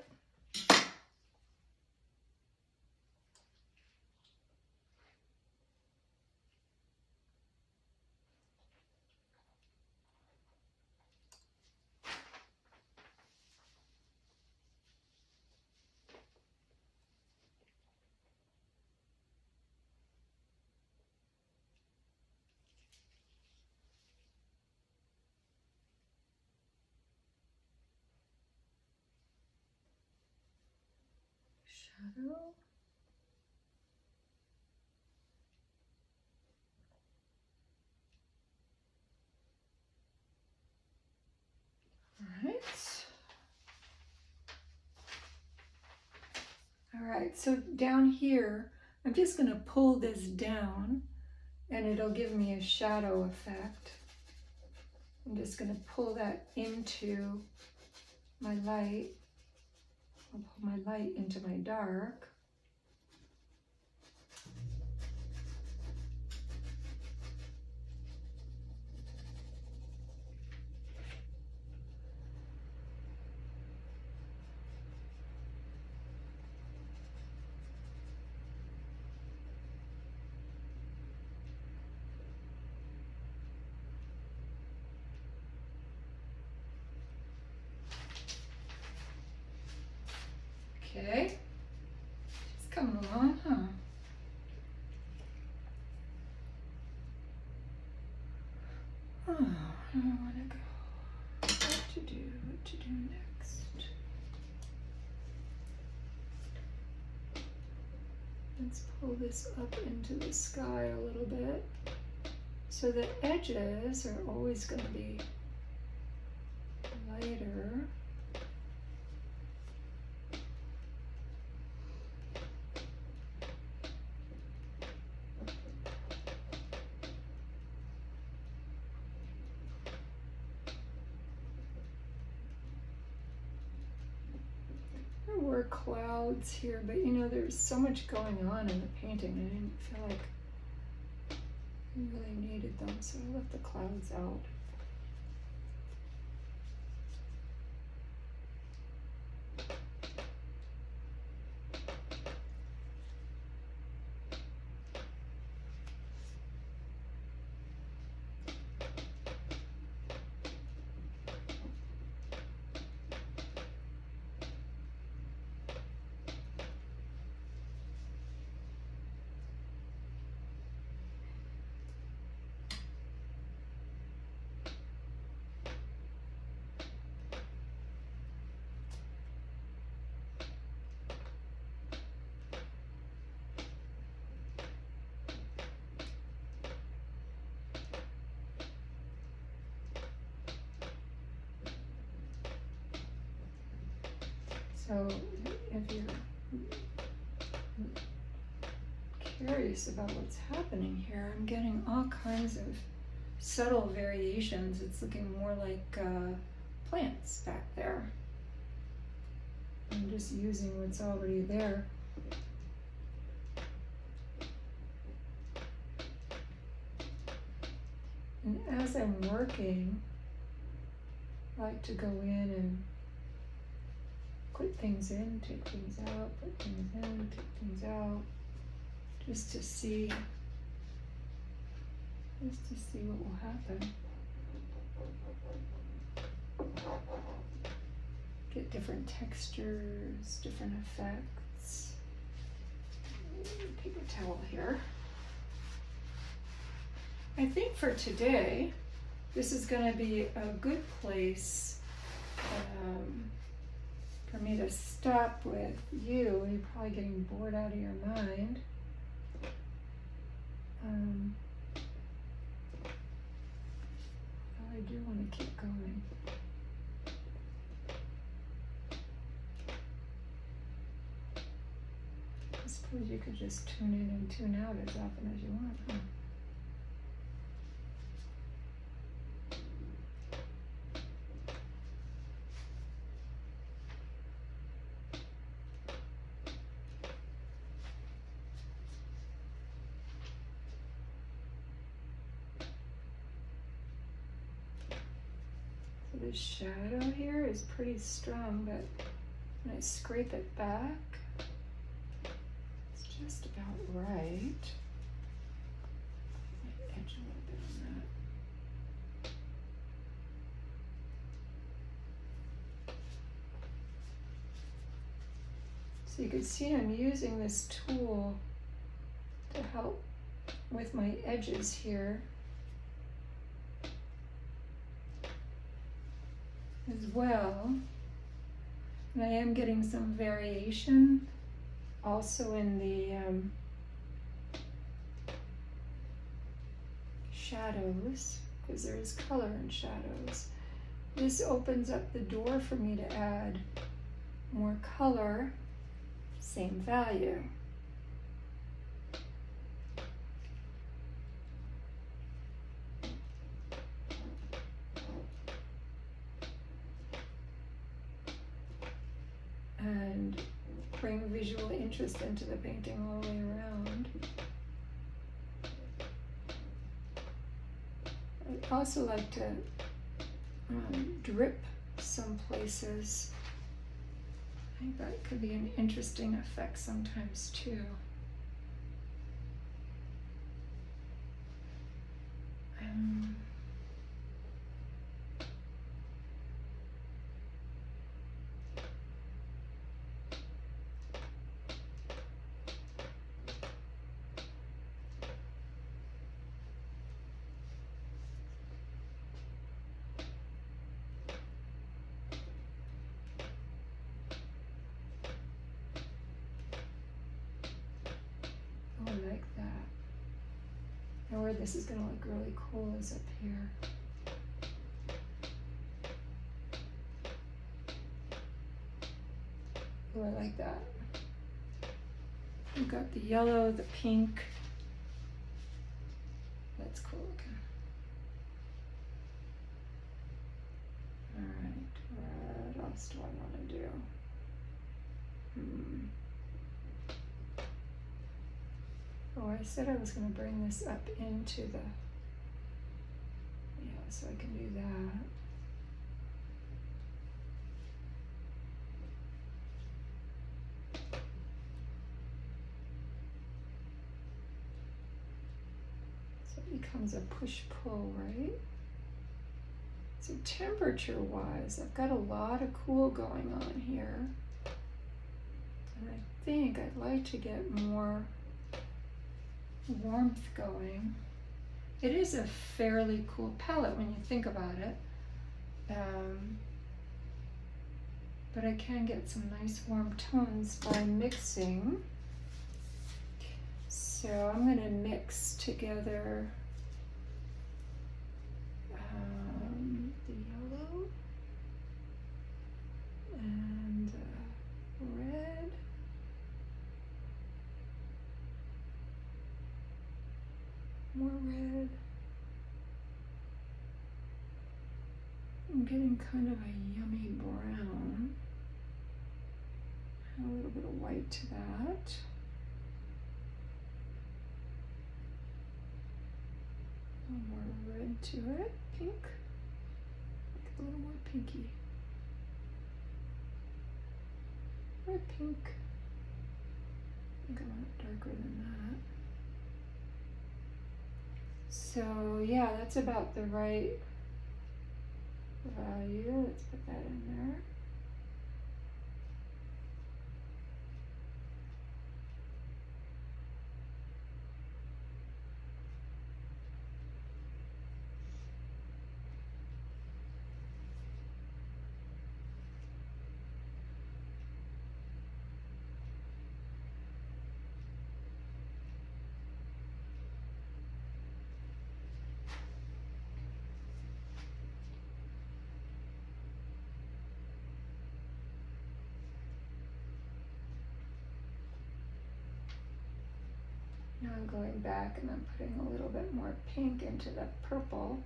Shadow. All right, so down here, I'm just going to pull this down and it'll give me a shadow effect. I'm just going to pull that into my light. I'll pull my light into my dark. Okay, it's coming along, huh? Oh, I want to go. What to do next? Let's pull this up into the sky a little bit. So the edges are always going to be lighter. There were clouds here, but you know, there's so much going on in the painting. I didn't feel like I really needed them, so I left the clouds out. So if you're curious about what's happening here, I'm getting all kinds of subtle variations. It's looking more like plants back there. I'm just using what's already there. And as I'm working, I like to go in and put things in, take things out, put things in, take things out, just to see what will happen. Get different textures, different effects. Paper towel here. I think for today, this is going to be a good place for me to stop with you. You're probably getting bored out of your mind. I do want to keep going. I suppose you could just tune in and tune out as often as you want, huh? So the shadow here is pretty strong, but when I scrape it back, it's just about right. Might edge a little bit on that. So you can see I'm using this tool to help with my edges here as well. And I am getting some variation also in the shadows, because there is color in shadows. This opens up the door for me to add more color, same value. And bring visual interest into the painting all the way around. I also like to drip some places. I think that could be an interesting effect sometimes too. I like that. And where this is going to look really cool is up here. Oh, I like that. We've got the yellow, the pink. That's cool looking. Alright, what else do I want to do? Oh, I said I was going to bring this up into the, yeah, so I can do that. So it becomes a push-pull, right? So temperature-wise, I've got a lot of cool going on here. And I think I'd like to get more warmth going. It is a fairly cool palette when you think about it. But I can get some nice warm tones by mixing. So I'm going to mix together the yellow and red. More red. I'm getting kind of a yummy brown. A little bit of white to that. A little more red to it. Pink. A little more pinky. Or pink. I think I want it darker than that. So yeah, that's about the right value. Let's put that in there. Now I'm going back and I'm putting a little bit more pink into the purple.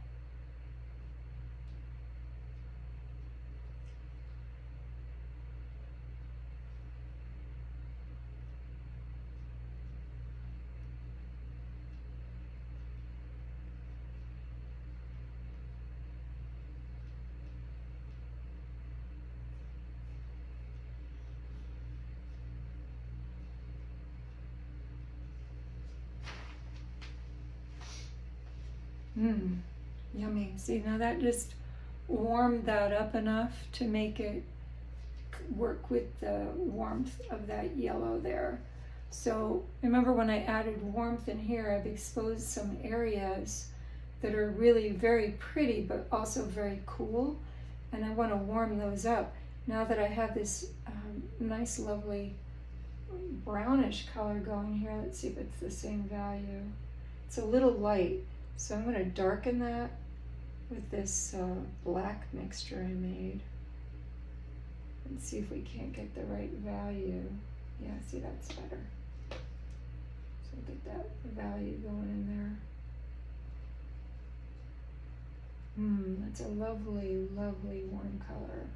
Yummy. See, now that just warmed that up enough to make it work with the warmth of that yellow there. So remember, when I added warmth in here, I've exposed some areas that are really very pretty but also very cool, and I want to warm those up. Now that I have this nice lovely brownish color going here, let's see if it's the same value. It's a little light, so I'm going to darken that with this black mixture I made and see if we can't get the right value. Yeah, see, that's better. So get that value going in there. That's a lovely, lovely warm color.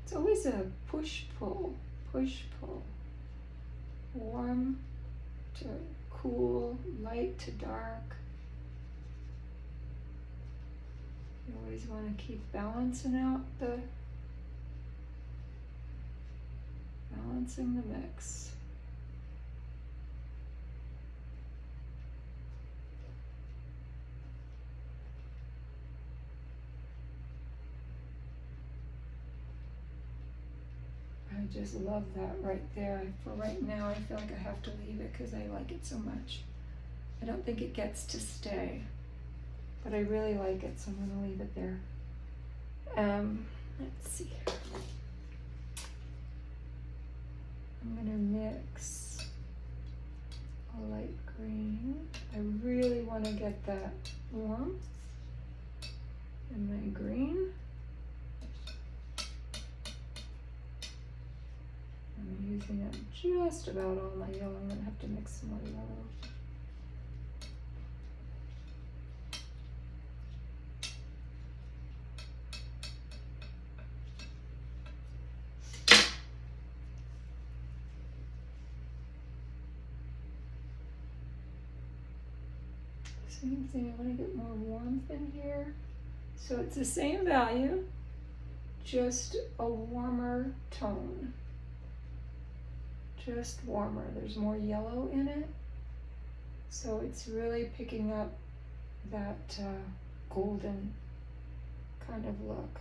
It's always a push-pull, push-pull. Warm to cool, light to dark. You always want to keep balancing the mix. I just love that right there. For right now, I feel like I have to leave it because I like it so much. I don't think it gets to stay, but I really like it, so I'm going to leave it there. Let's see. I'm going to mix a light green. I really want to get that warmth in my green. I'm using up just about all my yellow. I'm going to have to mix some more yellow. Same thing, I want to get more warmth in here. So it's the same value, just a warmer tone. Just warmer. There's more yellow in it, so it's really picking up that golden kind of look.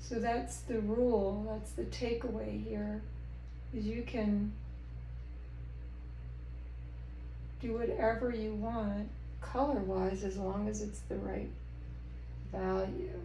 So that's the rule, that's the takeaway here, is you can do whatever you want color-wise as long as it's the right value.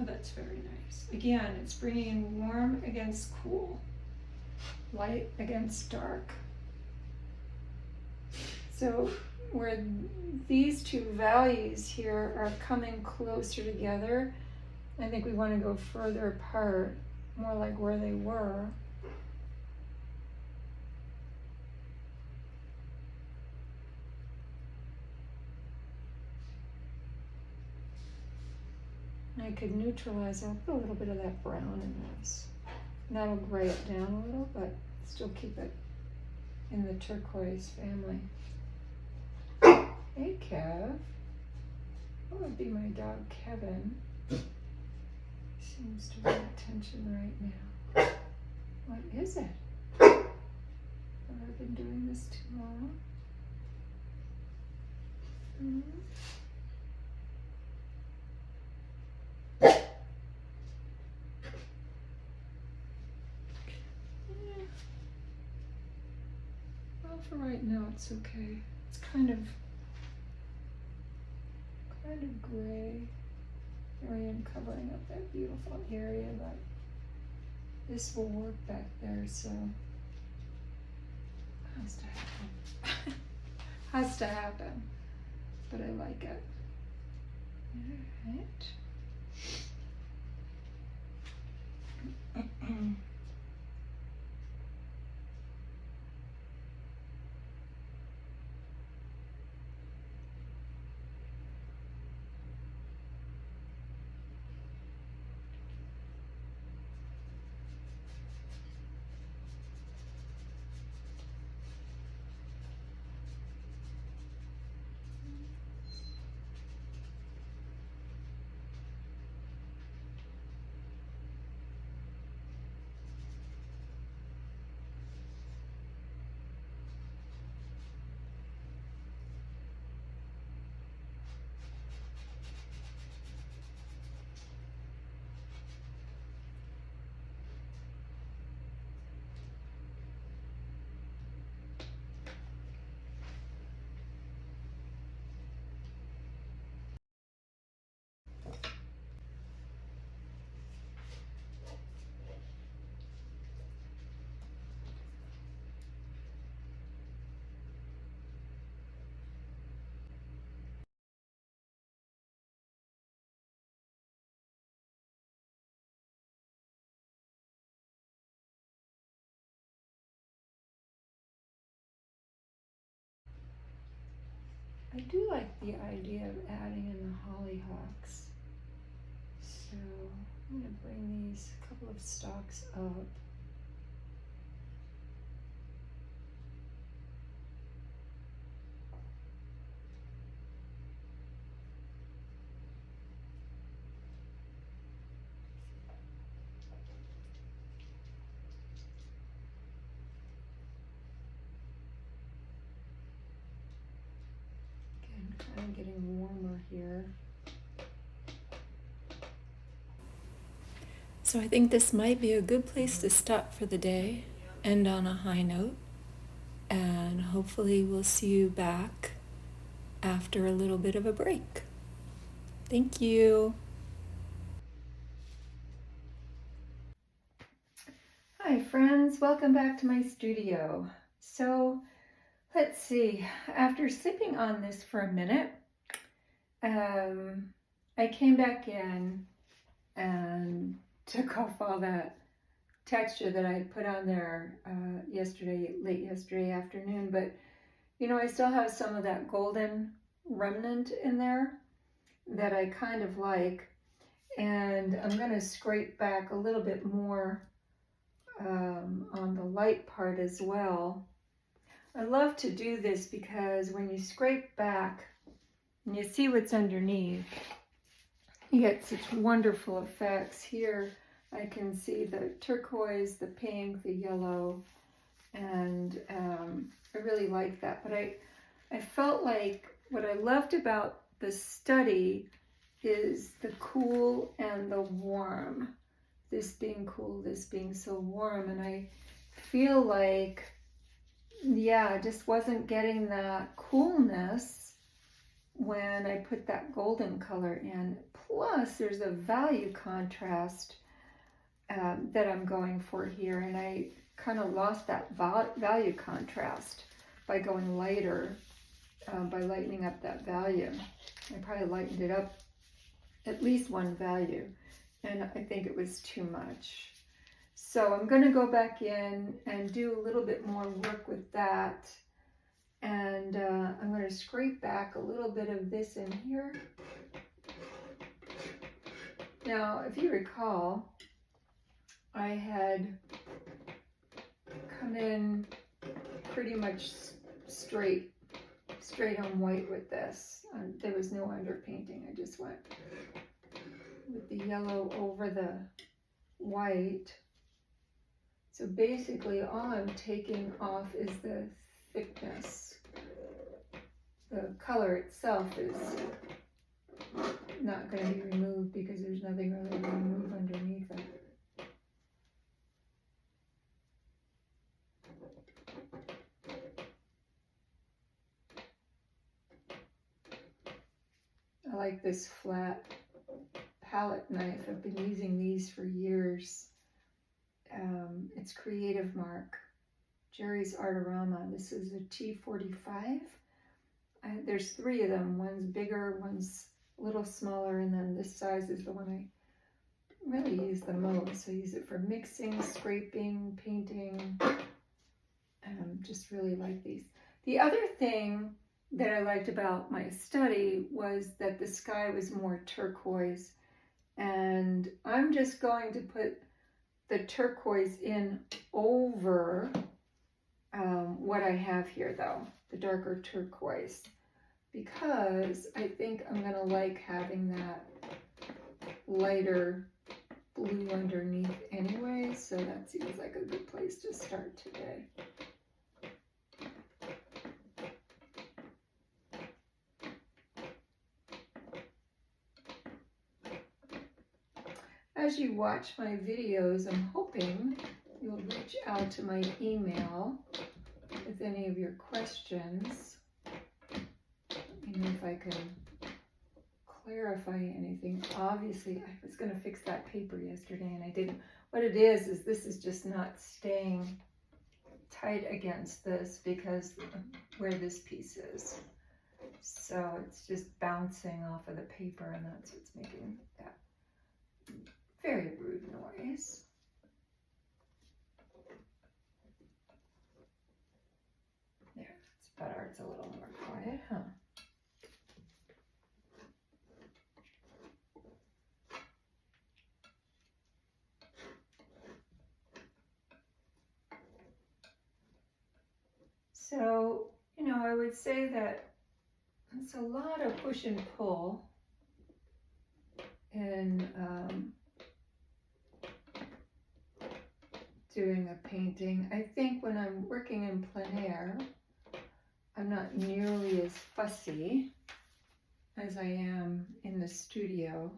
Oh, that's very nice. Again, it's bringing in warm against cool, light against dark. So where these two values here are coming closer together, I think we want to go further apart, more like where they were. I could neutralize out a little bit of that brown in this. And that'll gray it down a little, but still keep it in the turquoise family. Hey, Kev. That would be my dog, Kevin. Seems to want attention right now. What is it? Have I been doing this too long? Well, for right now, it's okay. It's kind of gray. Here I am covering up that beautiful area, but this will work back there, so has to happen. Has to happen, but I like it. All right. I do like the idea of adding in the hollyhocks. So I'm going to bring these couple of stalks up. Again, kind of getting warmer here. So I think this might be a good place to stop for the day, end on a high note, and hopefully we'll see you back after a little bit of a break. Thank you. Hi friends, welcome back to my studio. So let's see, after sleeping on this for a minute, I came back in and took off all that texture that I put on there late yesterday afternoon, but you know, I still have some of that golden remnant in there that I kind of like, and I'm going to scrape back a little bit more on the light part as well. I love to do this because when you scrape back and you see what's underneath, you get such wonderful effects. Here I can see the turquoise, the pink, the yellow, and I really like that. But I felt like what I loved about the study is the cool and the warm. This being cool, this being so warm. And I feel like, yeah, I just wasn't getting that coolness when I put that golden color in. Plus, there's a value contrast that I'm going for here, and I kind of lost that value contrast by going lighter, by lightening up that value. I probably lightened it up at least one value, and I think it was too much. So I'm going to go back in and do a little bit more work with that. And I'm going to scrape back a little bit of this in here. Now, if you recall, I had come in pretty much straight on white with this. There was no underpainting. I just went with the yellow over the white. So basically all I'm taking off is the thickness. The color itself is not going to be removed because there's nothing really to remove underneath it. I like this flat palette knife. I've been using these for years. It's Creative Mark, Jerry's Artorama. This is a T45. There's three of them. One's bigger, one's little smaller, and then this size is the one I really use the most. I use it for mixing, scraping, painting. Just really like these. The other thing that I liked about my study was that the sky was more turquoise, and I'm just going to put the turquoise in over what I have here, though, the darker turquoise, because I think I'm going to like having that lighter blue underneath anyway, so that seems like a good place to start today. As you watch my videos, I'm hoping you'll reach out to my email with any of your questions. Let me know if I can clarify anything. Obviously, I was going to fix that paper yesterday and I didn't. What it is this is just not staying tight against this because where this piece is. So it's just bouncing off of the paper, and that's what's making that very rude noise. There, it's better. It's a little more quiet, huh? So, you know, I would say that it's a lot of push and pull in doing a painting. I think when I'm working in plein air, I'm not nearly as fussy as I am in the studio.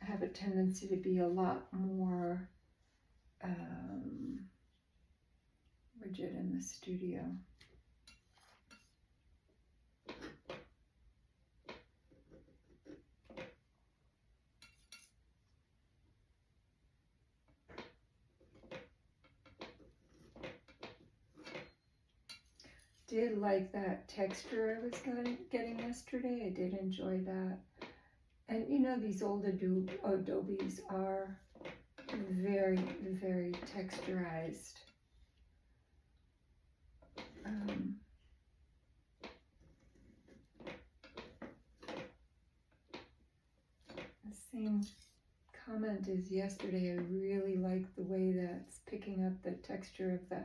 I have a tendency to be a lot more rigid in the studio. Did like that texture I was getting yesterday. I did enjoy that. And you know, these old Adobes are very, very texturized. The same comment as yesterday. I really like the way that's picking up the texture of the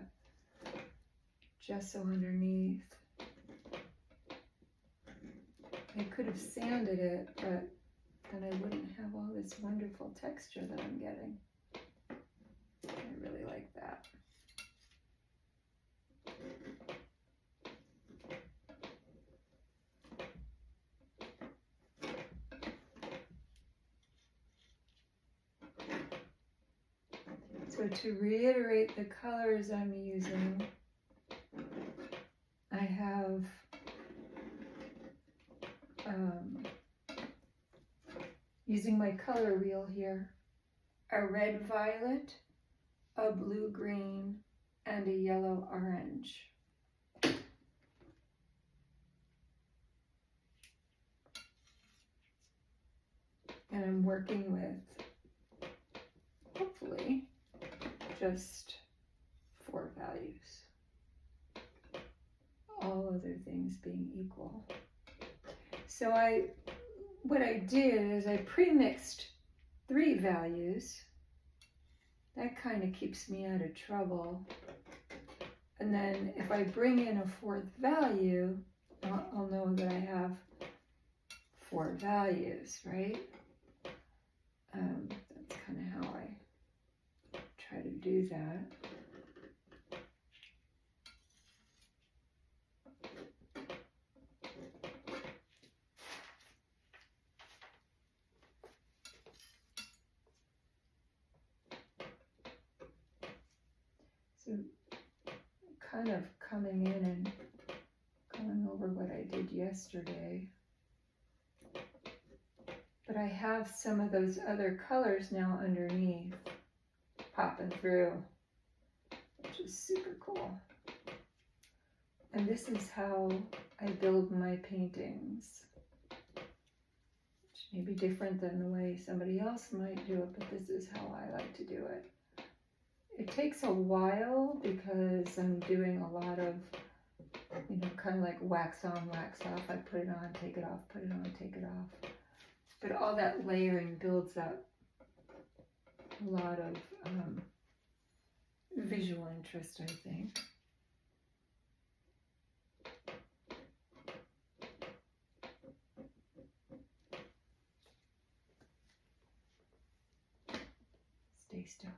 gesso underneath. I could have sanded it, but then I wouldn't have all this wonderful texture that I'm getting. I really like that. So to reiterate the colors I'm using, I have using my color wheel here, a red violet, a blue green, and a yellow orange. And I'm working with, hopefully, just 4 values. All other things being equal. So what I did is I pre-mixed 3 values. That kind of keeps me out of trouble. And then if I bring in a 4th value, I'll know that I have 4 values, right? That's kind of how I try to do that. So kind of coming in and going over what I did yesterday. But I have some of those other colors now underneath popping through, which is super cool. And this is how I build my paintings. maybe different than the way somebody else might do it, but this is how I like to do it. It takes a while because I'm doing a lot of, kind of like wax on, wax off. I put it on, take it off, put it on, take it off. But all that layering builds up a lot of visual interest, I think. Stay still.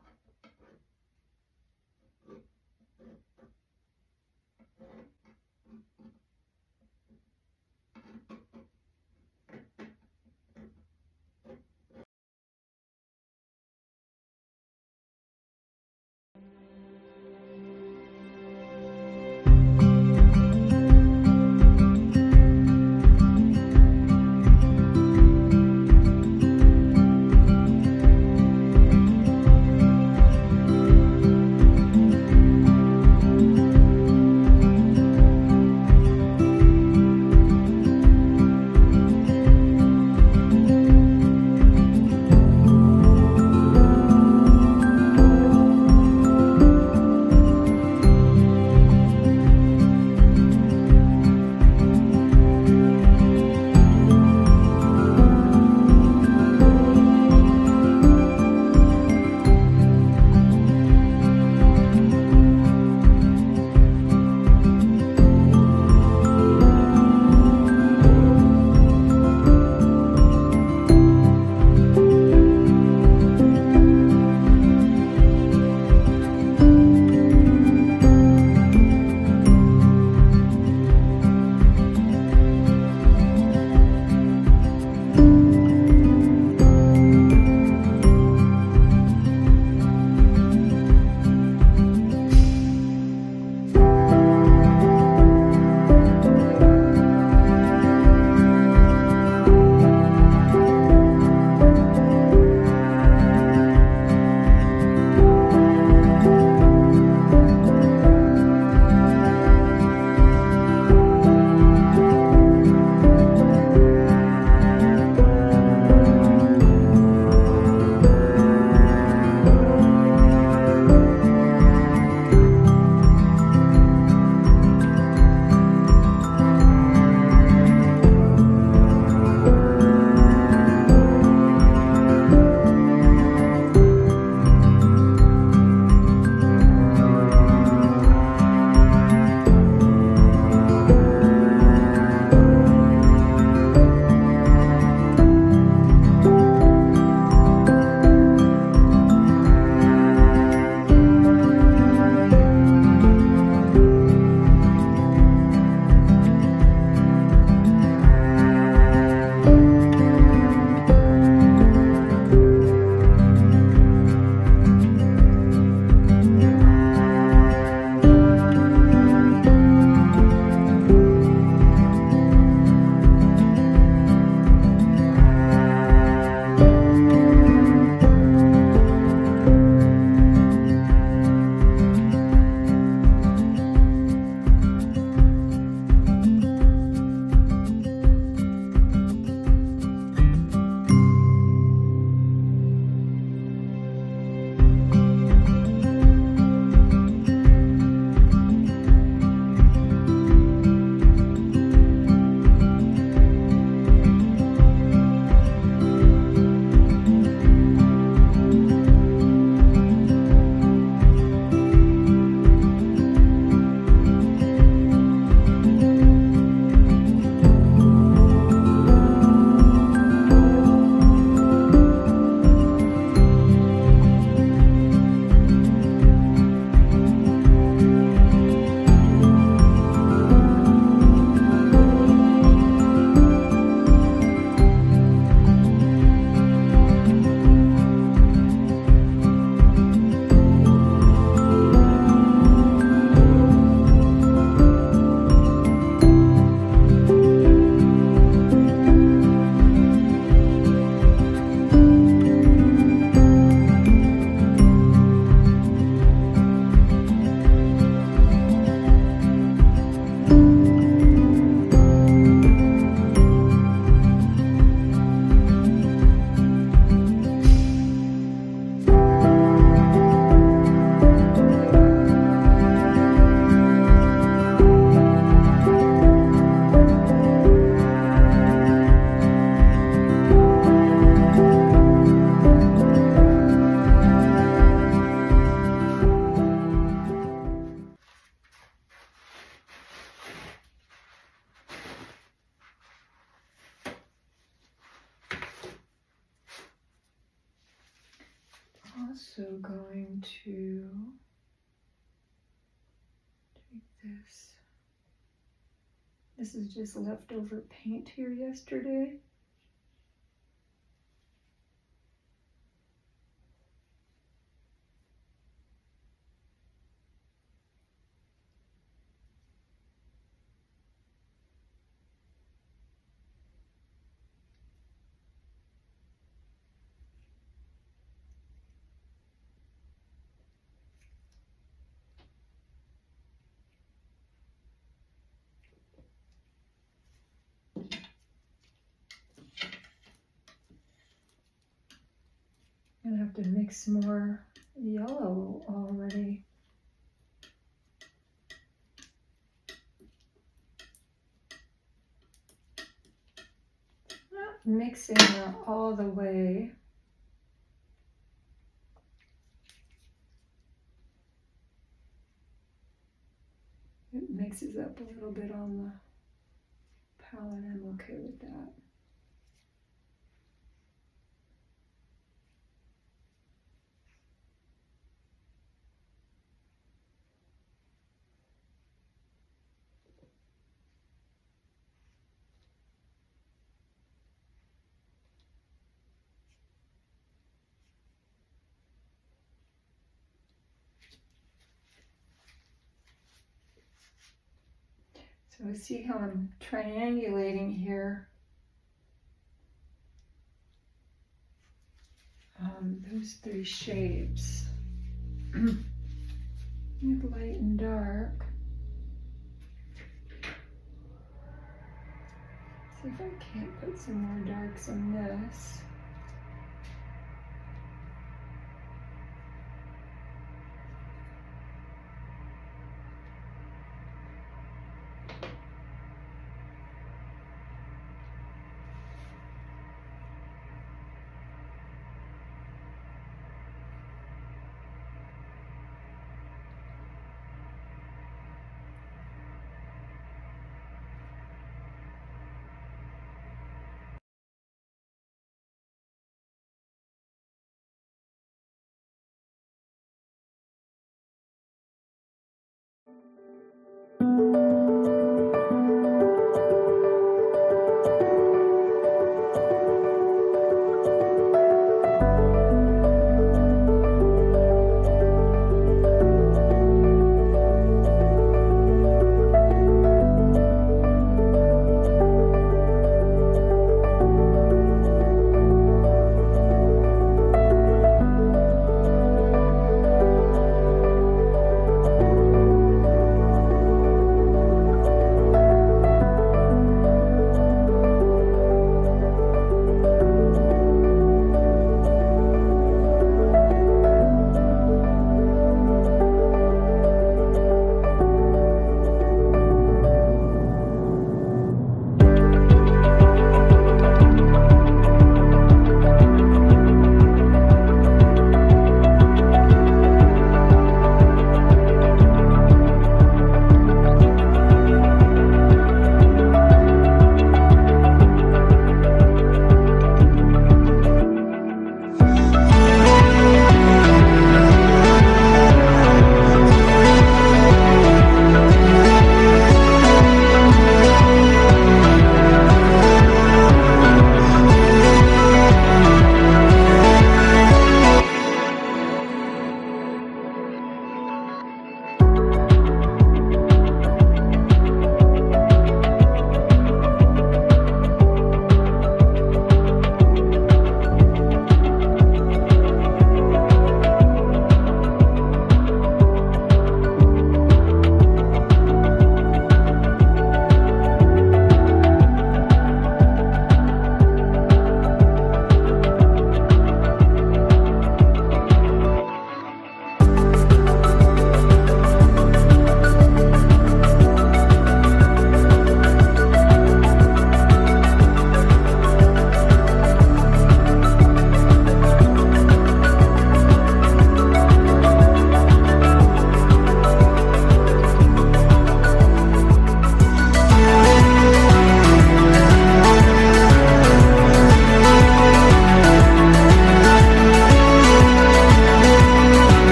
also going to take this. This is just leftover paint here yesterday. I'm gonna have to mix more yellow already. Not mixing it all the way. It mixes up a little bit on the palette. I'm okay with that. So see how I'm triangulating here. Those three shapes with light and dark. See if I can't put some more darks in this.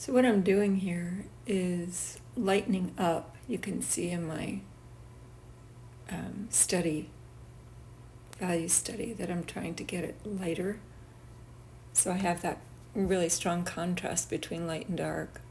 So what I'm doing here is lightening up. You can see in my value study, that I'm trying to get it lighter. So I have that really strong contrast between light and dark.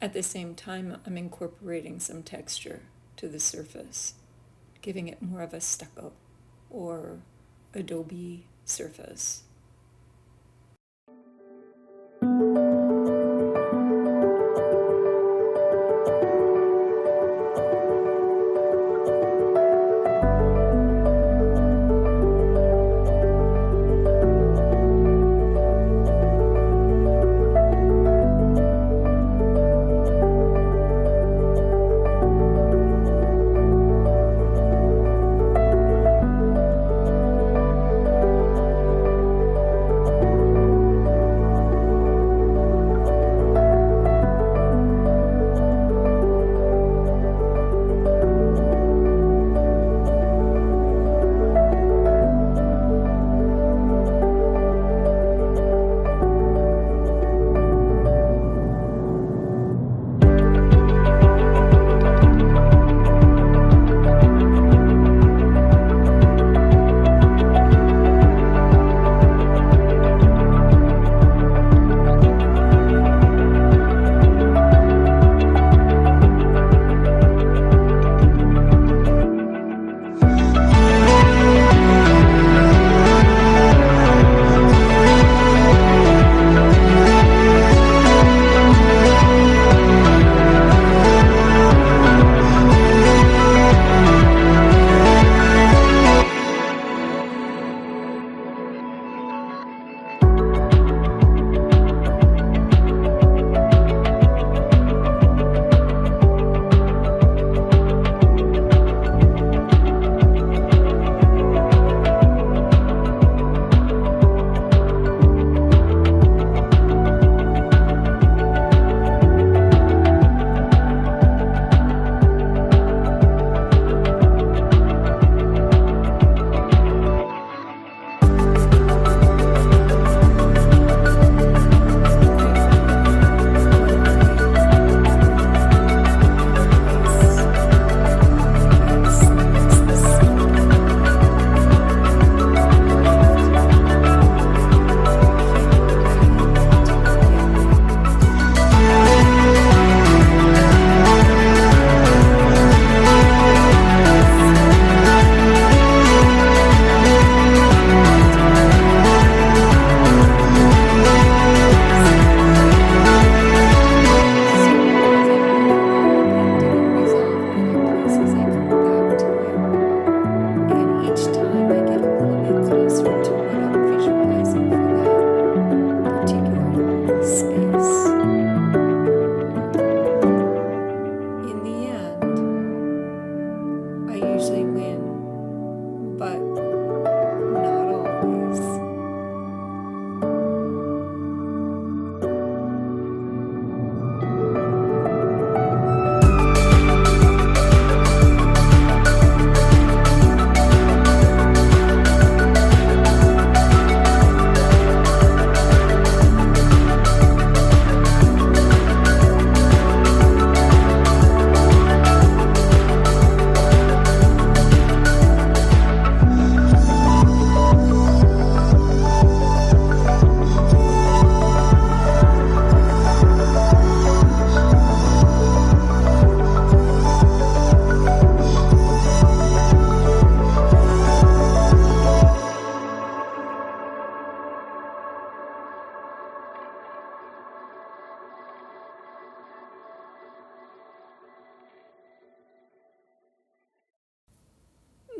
At the same time, I'm incorporating some texture to the surface, giving it more of a stucco or adobe surface.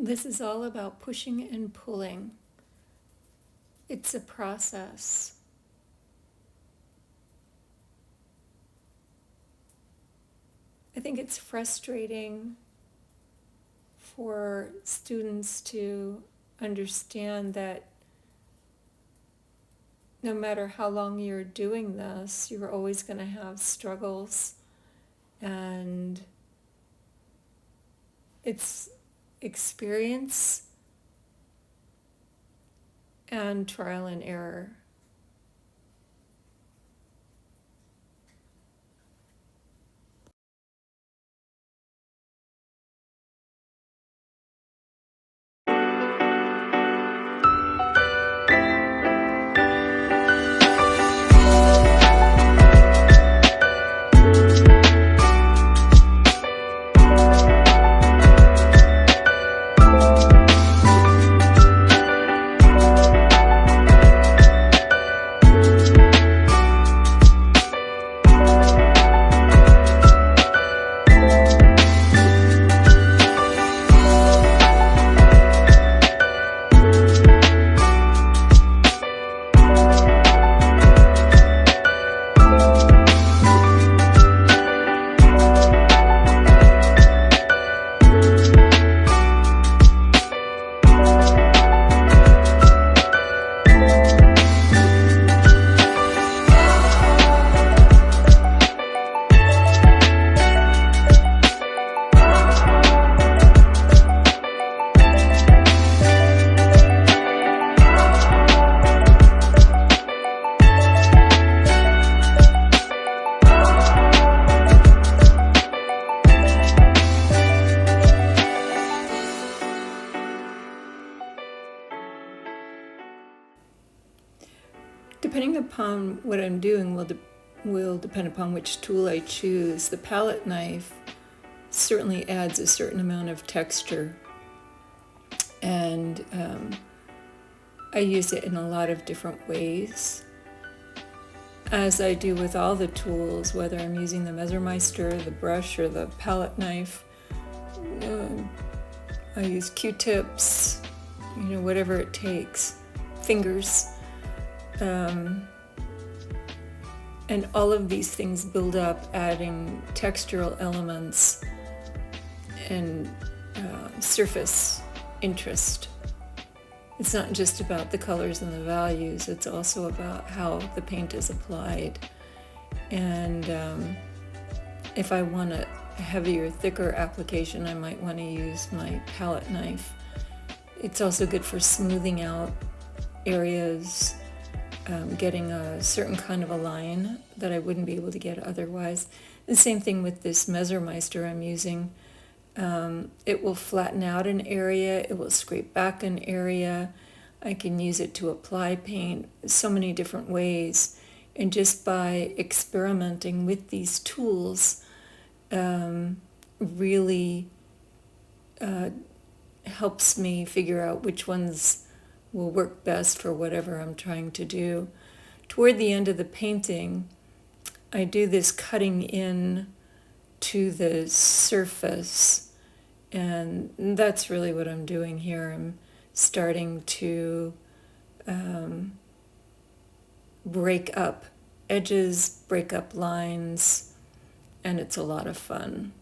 This is all about pushing and pulling. It's a process. I think it's frustrating for students to understand that no matter how long you're doing this, you're always going to have struggles, and it's experience and trial and error. Depending upon what I'm doing will depend upon which tool I choose. The palette knife certainly adds a certain amount of texture, and I use it in a lot of different ways, as I do with all the tools, whether I'm using the Messermeister, the brush, or the palette knife. I use Q-tips, whatever it takes, fingers. And all of these things build up, adding textural elements and surface interest. It's not just about the colors and the values, it's also about how the paint is applied. And if I want a heavier, thicker application, I might want to use my palette knife. It's also good for smoothing out areas, getting a certain kind of a line that I wouldn't be able to get otherwise. The same thing with this Messermeister I'm using. It will flatten out an area, it will scrape back an area. I can use it to apply paint so many different ways. And just by experimenting with these tools, really helps me figure out which ones will work best for whatever I'm trying to do. Toward the end of the painting, I do this cutting in to the surface, and that's really what I'm doing here. I'm starting to break up edges, break up lines, and it's a lot of fun.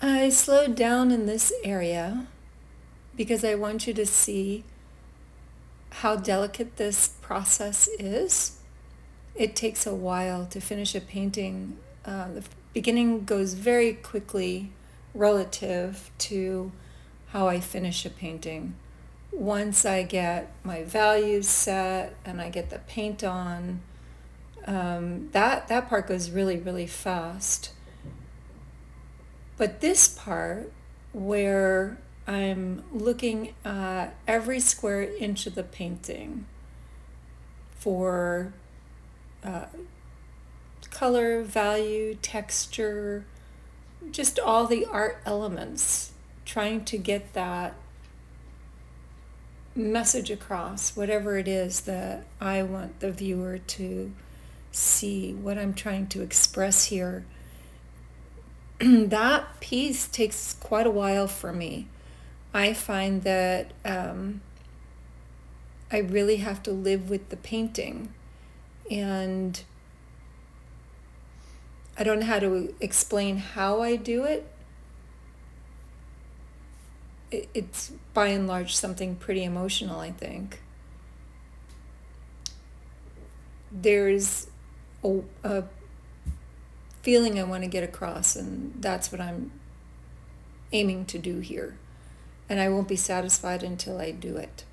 I slowed down in this area because I want you to see how delicate this process is. It takes a while to finish a painting. The beginning goes very quickly relative to how I finish a painting. Once I get my values set and I get the paint on, that part goes really, really fast. But this part, where I'm looking at every square inch of the painting for color, value, texture, just all the art elements, trying to get that message across, whatever it is that I want the viewer to see, what I'm trying to express here. That piece takes quite a while for me. I find that I really have to live with the painting, and I don't know how to explain how I do it. It's by and large something pretty emotional, I think. There's a feeling I want to get across, and that's what I'm aiming to do here. And I won't be satisfied until I do it.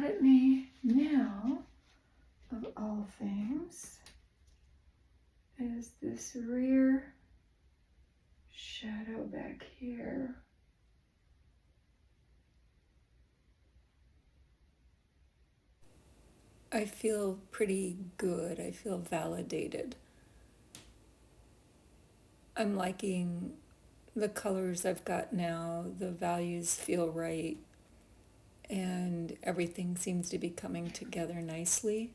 let me now, of all things, is this rear shadow back here. I feel pretty good. I feel validated. I'm liking the colors I've got now. The values feel right. And everything seems to be coming together nicely.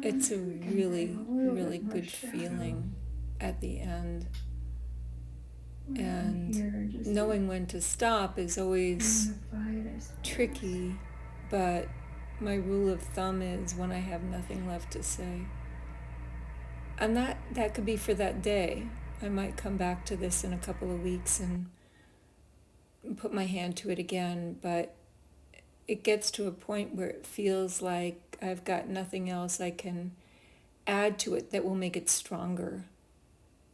It's a really, really good feeling at the end. And knowing when to stop is always tricky, but my rule of thumb is when I have nothing left to say. And that could be for that day. I might come back to this in a couple of weeks and put my hand to it again, but it gets to a point where it feels like I've got nothing else I can add to it that will make it stronger.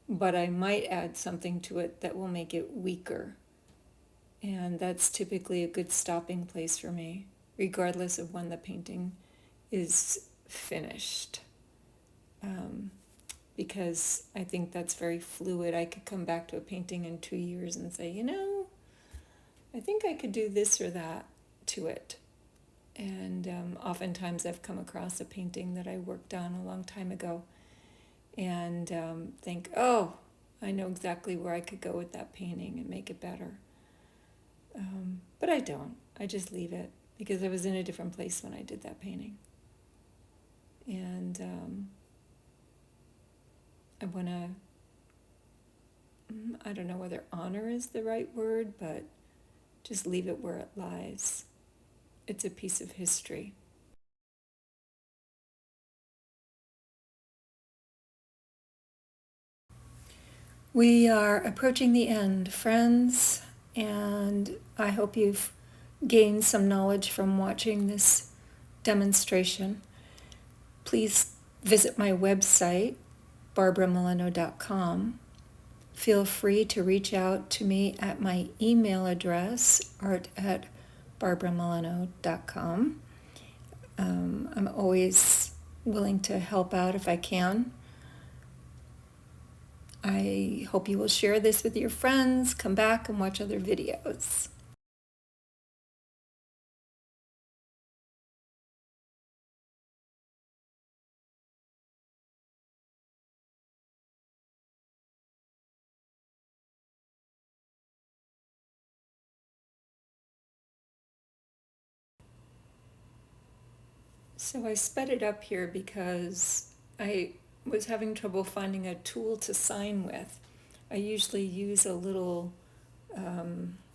But I might add something to it that will make it weaker. And that's typically a good stopping place for me, regardless of when the painting is finished. Because I think that's very fluid. I could come back to a painting in 2 years and say, I think I could do this or that to it. And oftentimes I've come across a painting that I worked on a long time ago and think, I know exactly where I could go with that painting and make it better. But I don't. I just leave it because I was in a different place when I did that painting. And I want to, I don't know whether honor is the right word, but just leave it where it lies. It's a piece of history. We are approaching the end, friends, and I hope you've gained some knowledge from watching this demonstration. Please visit my website, barbaramilano.com. Feel free to reach out to me at my email address, art@barbaramilano.com. I'm always willing to help out if I can. I hope you will share this with your friends, come back and watch other videos. So I sped it up here because I was having trouble finding a tool to sign with. I usually use a little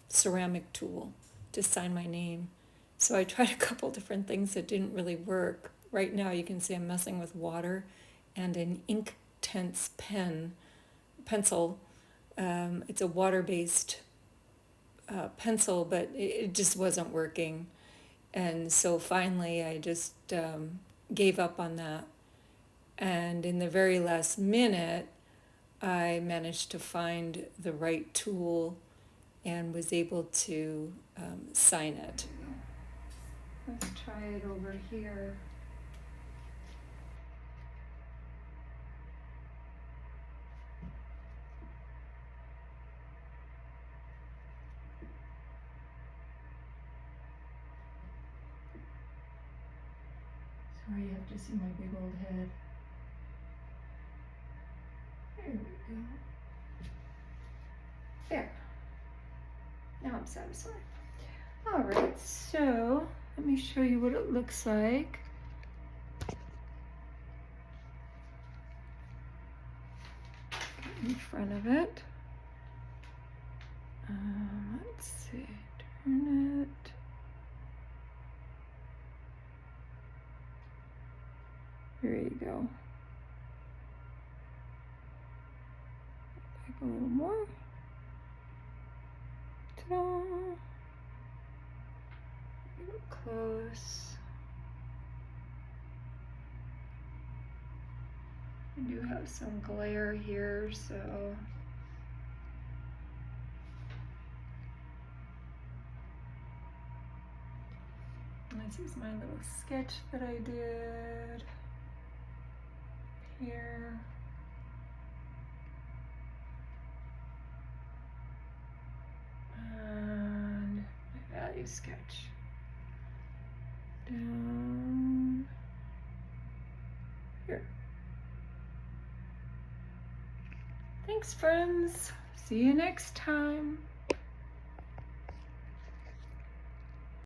ceramic tool to sign my name. So I tried a couple different things that didn't really work. Right now you can see I'm messing with water and an Inktense pencil. It's a water-based pencil, but it just wasn't working. And so finally I just gave up on that. And in the very last minute, I managed to find the right tool and was able to sign it. Let's try it over here. Sorry, you have to see my big old head. There we go. There. Now I'm satisfied. All right, so let me show you what it looks like. Get in front of it. Let's see, turn it. There you go. Back a little more. Ta-da! Get up close. I do have some glare here, so This is my little sketch that I did here. And my value sketch. Down here. Thanks, friends. See you next time.